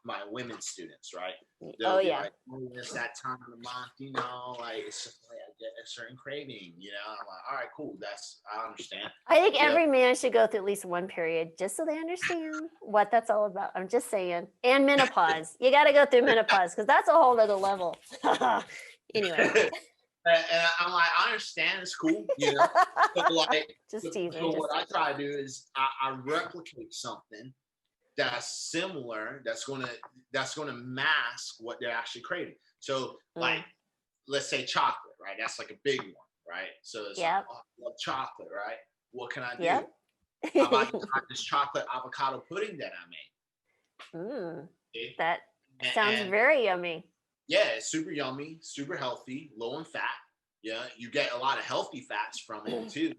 my women students, right? They'll be like, oh, it's that time of the month, you know, like it's just like I get a certain craving, you know. I'm like, all right, cool, I understand. I think every man should go through at least one period just so they understand what that's all about. I'm just saying. And menopause. You got to go through menopause because that's a whole other level. Anyway. And I'm like, I understand, it's cool, you know. So like, just teasing. So what I try to do is I replicate something that's similar, that's gonna mask what they're actually craving. So like, let's say chocolate, right? That's like a big one, right? So it's like, oh, I love chocolate, right? What can I do? How about you try this chocolate avocado pudding that I made? Okay? That sounds very yummy. Yeah, it's super yummy, super healthy, low in fat. Yeah, you get a lot of healthy fats from it too.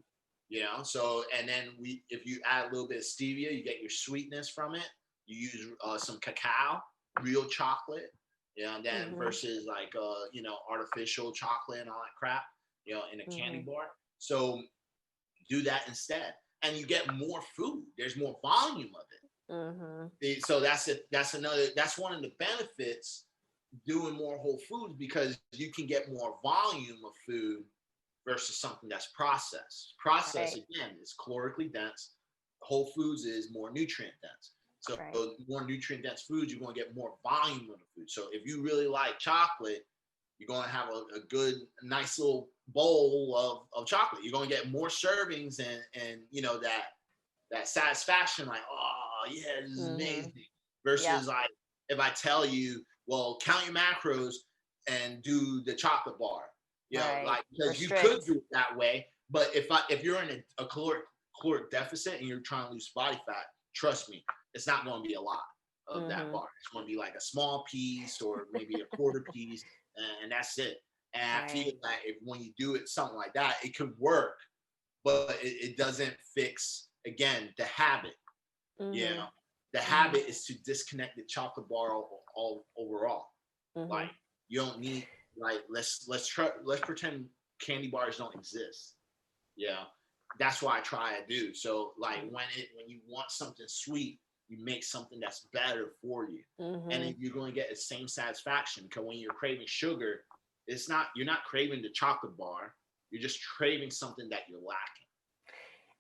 You know, so and then if you add a little bit of stevia, you get your sweetness from it. You use some cacao, real chocolate, you know, and then versus like artificial chocolate and all that crap, you know, in a candy bar. So do that instead, and you get more food. There's more volume of it. So that's one of the benefits doing more whole foods, because you can get more volume of food versus something that's processed. Processed, again, is calorically dense. Whole foods is more nutrient dense. So more nutrient dense foods, you're going to get more volume of the food. So if you really like chocolate, you're going to have a nice little bowl of chocolate. You're going to get more servings and you know, that satisfaction, like, oh yeah, this is amazing. Versus like, if I tell you, well, count your macros and do the chocolate bar. You know, like, because you could do it that way, but if you're in a caloric deficit and you're trying to lose body fat, trust me, it's not going to be a lot of that bar. It's going to be like a small piece or maybe a quarter piece, and that's it. And I feel like when you do it something like that, it could work, but it doesn't fix, again, the habit. You know, the habit is to disconnect the chocolate bar all overall. Like, you don't need, like, let's pretend candy bars don't exist. Yeah, that's what I try to do. So like, when you want something sweet, you make something that's better for you, and then you're going to get the same satisfaction. Because when you're craving sugar, you're not craving the chocolate bar, You're just craving something that you're lacking.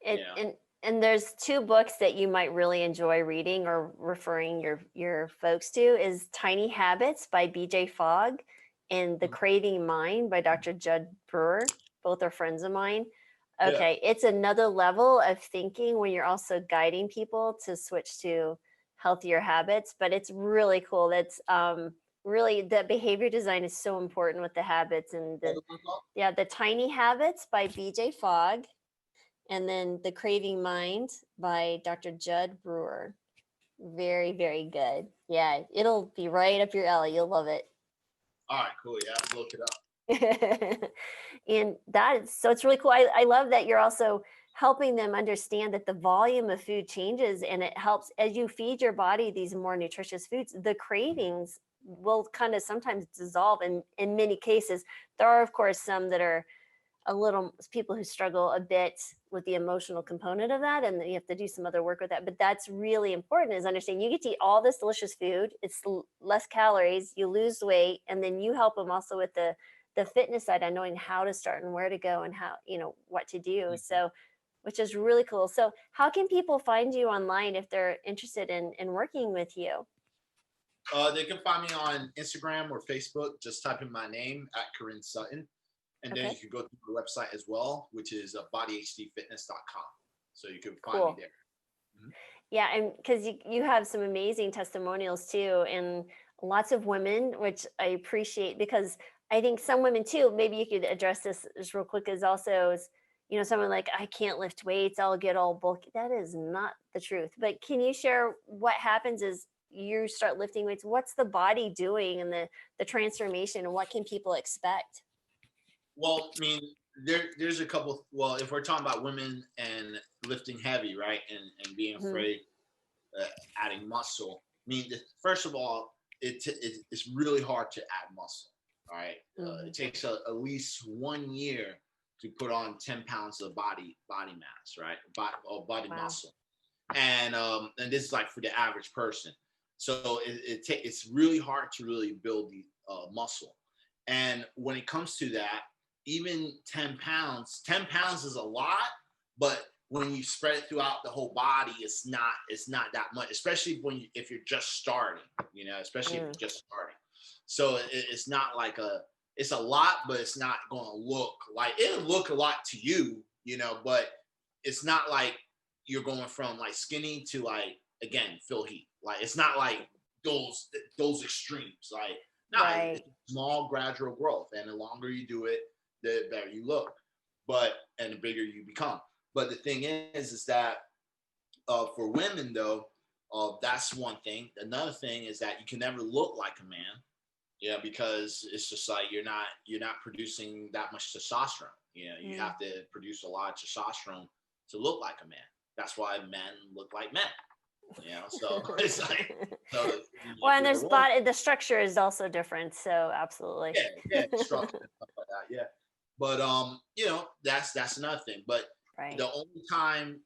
And, You know? and there's two books that you might really enjoy reading or referring your folks to is Tiny Habits by BJ Fogg and The Craving Mind by Dr. Judd Brewer. Both are friends of mine. Okay, it's another level of thinking when you're also guiding people to switch to healthier habits, but it's really cool. That's really, the behavior design is so important with the habits and the Tiny Habits by BJ Fogg, and then The Craving Mind by Dr. Judd Brewer. Very, very good. Yeah, it'll be right up your alley. You'll love it. All right, cool. Yeah, I'll look it up. And so it's really cool. I love that you're also helping them understand that the volume of food changes, and it helps as you feed your body these more nutritious foods, the cravings will kind of sometimes dissolve in many cases. There are, of course, some that are a little, people who struggle a bit with the emotional component of that, and you have to do some other work with that. But that's really important, is understanding you get to eat all this delicious food, it's less calories, you lose weight, and then you help them also with the fitness side on knowing how to start and where to go and how, what to do. So, which is really cool. So how can people find you online if they're interested in working with you? They can find me on Instagram or Facebook. Just type in my name at Korin Sutton. And then you can go to the website as well, which is bodyhdfitness.com. So you can find me there. Mm-hmm. Yeah, and because you have some amazing testimonials too, and lots of women, which I appreciate, because I think some women too, maybe you could address this just real quick, is also, someone like, I can't lift weights, I'll get all bulky. That is not the truth. But can you share what happens is you start lifting weights? What's the body doing and the transformation, and what can people expect? Well, I mean, there's a couple. Well, if we're talking about women and lifting heavy, right, and being afraid, adding muscle. I mean, first of all, it's really hard to add muscle. All right, it takes at least 1 year to put on 10 pounds of body mass, right, body muscle, and this is like for the average person. So it's really hard to really build the muscle, and when it comes to that. Even 10 pounds is a lot, but when you spread it throughout the whole body, it's not that much, especially if you're just starting, especially if you're just starting. So it's not like it's a lot, but it's not going to look like, it'll look a lot to you, but it's not like you're going from like skinny to like, again, Phil Heath. Like, it's not like those extremes. Like, no, it's small gradual growth. And the longer you do it, the better you look, and the bigger you become. But the thing is that for women though, that's one thing. Another thing is that you can never look like a man, because it's just like you're not producing that much testosterone. You have to produce a lot of testosterone to look like a man. That's why men look like men. So it's like well, and there's the structure is also different. So absolutely. Yeah, structure and stuff like that. Yeah. But that's another thing. But the only time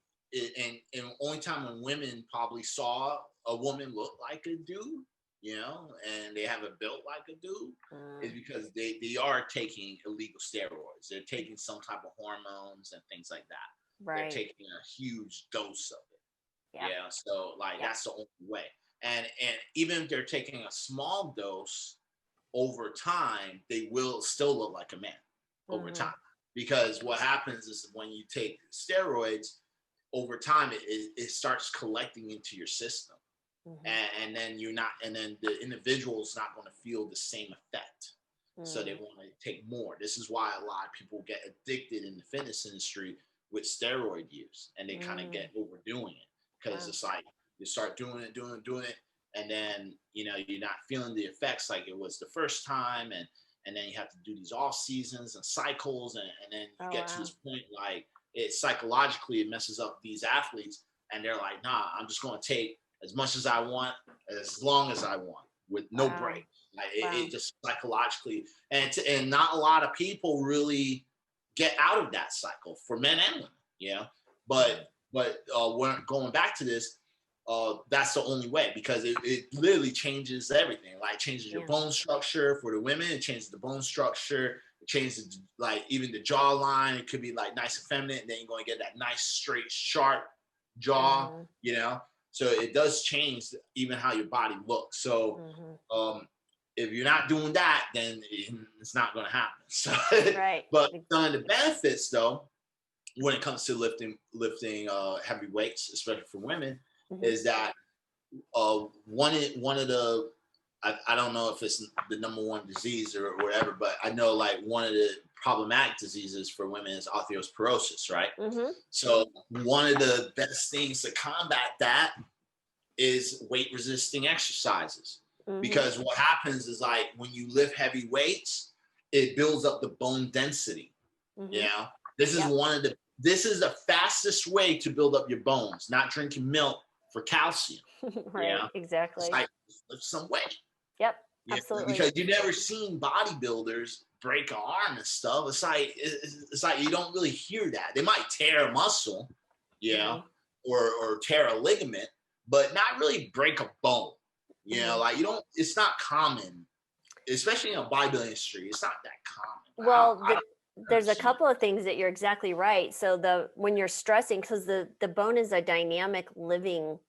only time when women probably saw a woman look like a dude, and they have a built like a dude, is because they are taking illegal steroids. They're taking some type of hormones and things like that. Right. They're taking a huge dose of it. Yeah. So that's the only way. And even if they're taking a small dose, over time, they will still look like a man. Over time, because what happens is when you take steroids, over time it starts collecting into your system, and then the individual is not going to feel the same effect. So they want to take more. This is why a lot of people get addicted in the fitness industry with steroid use, and they kind of get overdoing it, because it's like you start doing it, and then you're not feeling the effects like it was the first time, and then you have to do these off seasons and cycles, and then you get to this point like it psychologically it messes up these athletes, and they're like, nah, I'm just going to take as much as I want, as long as I want, with no break. Like it just psychologically, and not a lot of people really get out of that cycle, for men and women, But when going back to this, that's the only way, because it literally changes everything. Like, changes your bone structure for the women, it changes the bone structure change like even the jawline. It could be like nice and feminine, and then you're going to get that nice straight sharp jaw, you know. So it does change even how your body looks. So if you're not doing that, then it's not going to happen. So, but some of the benefits though, when it comes to lifting heavy weights, especially for women, is that one of the, I don't know if it's the number one disease or whatever, but I know like one of the problematic diseases for women is osteoporosis, right? So one of the best things to combat that is weight resisting exercises. Because what happens is like when you lift heavy weights, it builds up the bone density. You know, this is this is the fastest way to build up your bones, not drinking milk for calcium. Exactly. It's like lift some weight. Absolutely. Because you've never seen bodybuilders break an arm and stuff. It's like you don't really hear that. They might tear a muscle, or tear a ligament, but not really break a bone. You know, like it's not common, especially in a bodybuilding industry. It's not that common. Well, there's a couple of things that you're exactly right. So when you're stressing, because the bone is a dynamic living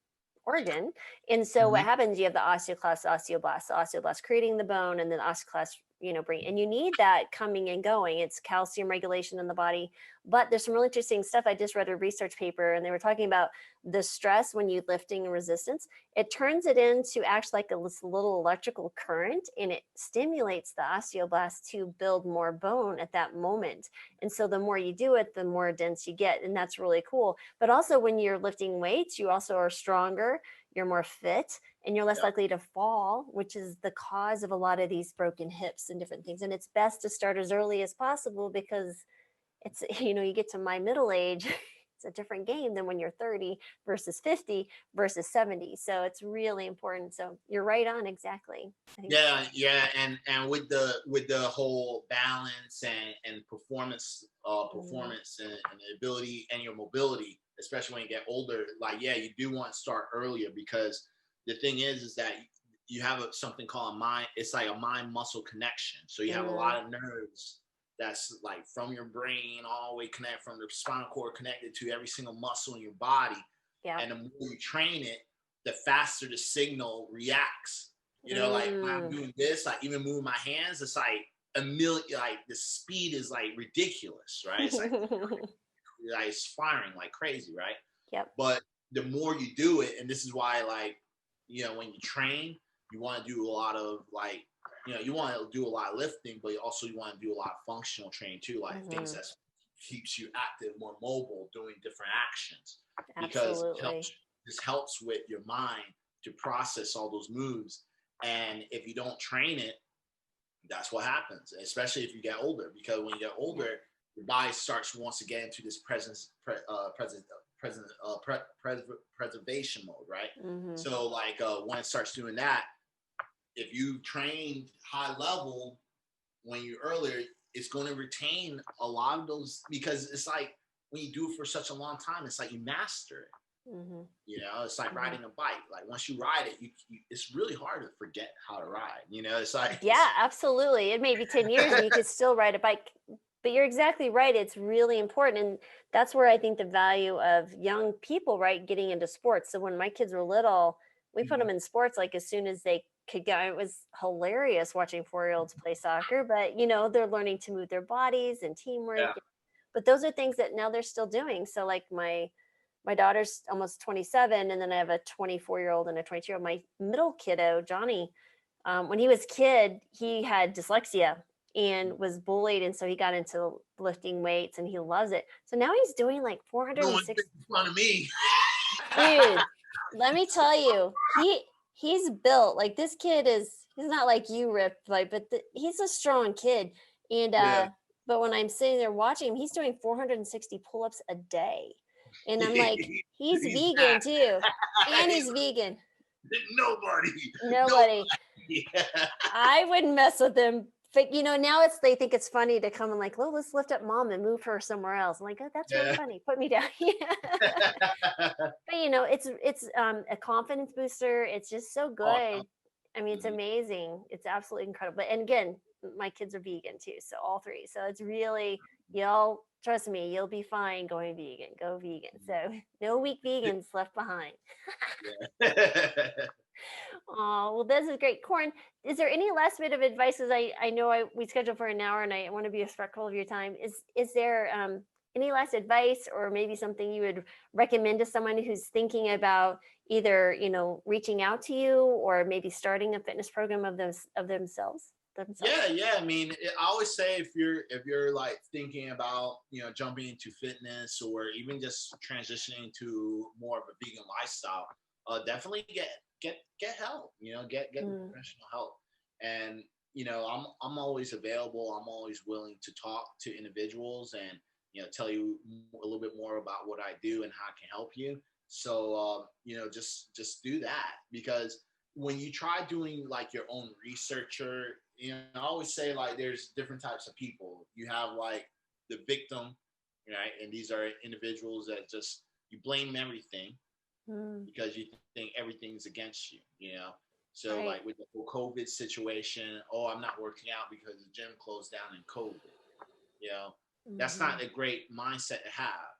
organ. And so what happens, you have the osteoclast, osteoblast creating the bone, and then osteoclast, and you need that coming and going. It's calcium regulation in the body. But there's some really interesting stuff. I just read a research paper, and they were talking about the stress when you're lifting and resistance. It turns it into actually like this little electrical current, and it stimulates the osteoblast to build more bone at that moment. And so the more you do it, the more dense you get. And that's really cool. But also when you're lifting weights, you also are stronger, you're more fit, and you're less likely to fall, which is the cause of a lot of these broken hips and different things. And it's best to start as early as possible, because it's, you get to my middle age, it's a different game than when you're 30 versus 50 versus 70. So it's really important. So you're right on, exactly. And with the whole balance and performance and the ability and your mobility, especially when you get older, like you do want to start earlier, because the thing is that you have something called a mind. It's like a mind muscle connection. So you have a lot of nerves that's like from your brain all the way connected, from the spinal cord connected to every single muscle in your body. And the more you train it, the faster the signal reacts. Like when I'm doing this, like even moving my hands, it's like a million, like the speed is like ridiculous, right? It's like it's firing like crazy, right? But the more you do it, and this is why, like, when you train, you want to do a lot of like, you want to do a lot of lifting, but also you want to do a lot of functional training too, like things that keeps you active, more mobile, doing different actions. Because this helps with your mind to process all those moves. And if you don't train it, that's what happens, especially if you get older. Because when you get older, your body wants to get into this preservation mode, right? So like when it starts doing that, if you train high level when you're earlier, it's going to retain a lot of those, because it's like when you do it for such a long time, it's like you master it. It's like riding a bike. Like once you ride it, you it's really hard to forget how to ride. It's like absolutely. It may be 10 years and you could still ride a bike. But you're exactly right. It's really important. And that's where I think the value of young people, right, getting into sports. So when my kids were little, we put them in sports like as soon as they could go. It was hilarious watching 4-year-olds play soccer, but they're learning to move their bodies and teamwork. But those are things that now they're still doing. So like my daughter's almost 27, and then I have a 24-year-old and a 22-year-old. My middle kiddo, Johnny, when he was a kid, he had dyslexia and was bullied, and so he got into lifting weights, and he loves it. So now he's doing like 460. Fun of me, dude. Let me tell you, he's built like this kid is. He's not like you, Rip, but he's a strong kid, and but when I'm sitting there watching him, he's doing 460 pull-ups a day, and I'm like, he's vegan too, and he's vegan. Nobody. I wouldn't mess with him. But now they think it's funny to come and like, well, let's lift up mom and move her somewhere else. I'm like, oh, that's really funny. Put me down. But it's a confidence booster. It's just so good. I mean, it's amazing. It's absolutely incredible. And again, my kids are vegan too, so all three. So it's really, y'all trust me, you'll be fine going vegan. Go vegan. So no weak vegans left behind. Yeah. Oh, well, this is great. Korin, is there any last bit of advice? Because I know we scheduled for an hour and I want to be respectful of your time. Is there any last advice or maybe something you would recommend to someone who's thinking about either, reaching out to you or maybe starting a fitness program of themselves? Yeah. I mean, I always say if you're like thinking about, jumping into fitness or even just transitioning to more of a vegan lifestyle, definitely get help, get professional help. And, I'm always available. I'm always willing to talk to individuals and, tell you a little bit more about what I do and how I can help you. So, just do that, because when you try doing like your own research, I always say like there's different types of people. You have like the victim, right? And these are individuals that just, you blame everything because you think everything's against you, So Right. like with the whole COVID situation, I'm not working out because the gym closed down in COVID, That's not a great mindset to have,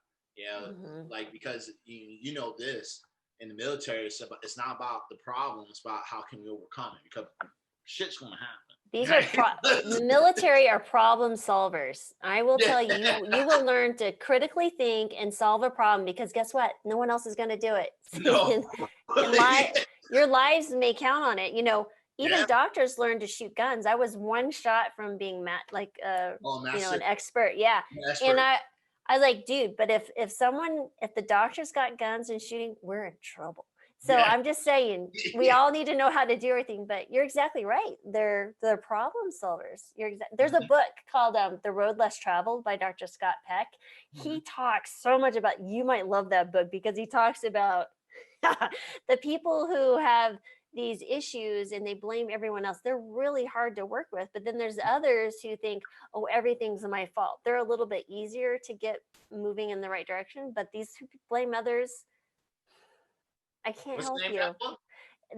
like, because this in the military, it's not about the problem, it's about how can we overcome it, because shit's gonna happen. These are the military are problem solvers. I will tell you, you will learn to critically think and solve a problem, because guess what? No one else is going to do it. No. Your lives may count on it. Even doctors learn to shoot guns. I was one shot from being an expert. Yeah. And I was like, dude, but if the doctors got guns and shooting, we're in trouble. So I'm just saying, we all need to know how to do everything. But you're exactly right. They're problem solvers. There's a book called The Road Less Traveled by Dr. Scott Peck. He talks so much about, you might love that book, because he talks about the people who have these issues and they blame everyone else. They're really hard to work with. But then there's others who think, oh, everything's my fault. They're a little bit easier to get moving in the right direction. But these who blame others, I can't help you.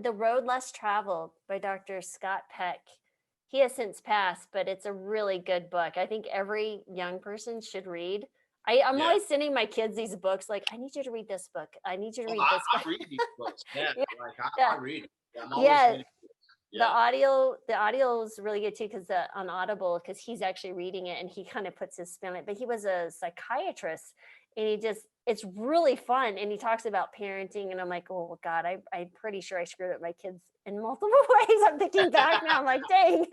The Road Less Traveled by Dr. Scott Peck. He has since passed, but it's a really good book. I think every young person should read. I'm always sending my kids these books, like, I need you to read this book. I need you to read this book. I read these books. Yeah, I read it. The audio is really good too, because on Audible, because he's actually reading it and he kind of puts his spin on it. But he was a psychiatrist, and it's really fun. And he talks about parenting, and I'm like, oh God, I'm pretty sure I screwed up my kids in multiple ways. I'm thinking back now, I'm like, dang.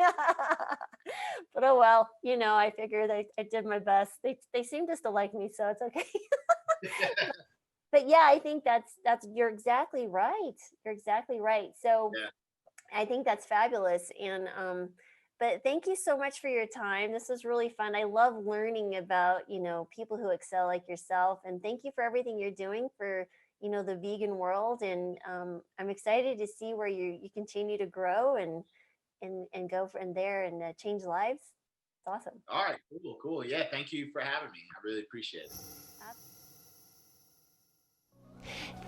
But oh well, I figured I did my best. They seem to still like me, so it's okay. But yeah, I think that's you're exactly right. You're exactly right. So I think that's fabulous. And but thank you so much for your time. This was really fun. I love learning about, people who excel like yourself. And thank you for everything you're doing for, the vegan world. And I'm excited to see where you continue to grow and go from there and change lives. It's awesome. All right, cool. Yeah, thank you for having me. I really appreciate it.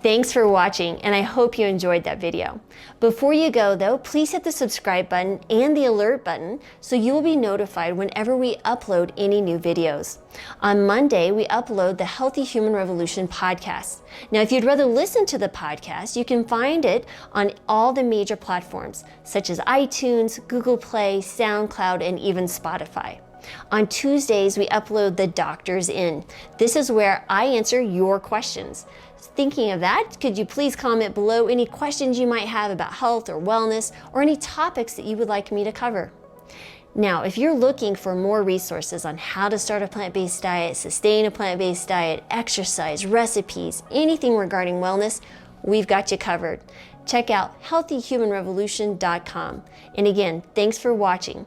Thanks for watching, and I hope you enjoyed that video. Before you go though, please hit the subscribe button and the alert button so you will be notified whenever we upload any new videos. On Monday, we upload the Healthy Human Revolution podcast. Now, if you'd rather listen to the podcast, you can find it on all the major platforms, such as iTunes, Google Play, SoundCloud, and even Spotify. On Tuesdays, we upload the Doctor's In. This is where I answer your questions. Thinking of that, could you please comment below any questions you might have about health or wellness, or any topics that you would like me to cover? Now, if you're looking for more resources on how to start a plant-based diet, sustain a plant-based diet, exercise, recipes, anything regarding wellness, we've got you covered. Check out healthyhumanrevolution.com. And again, thanks for watching.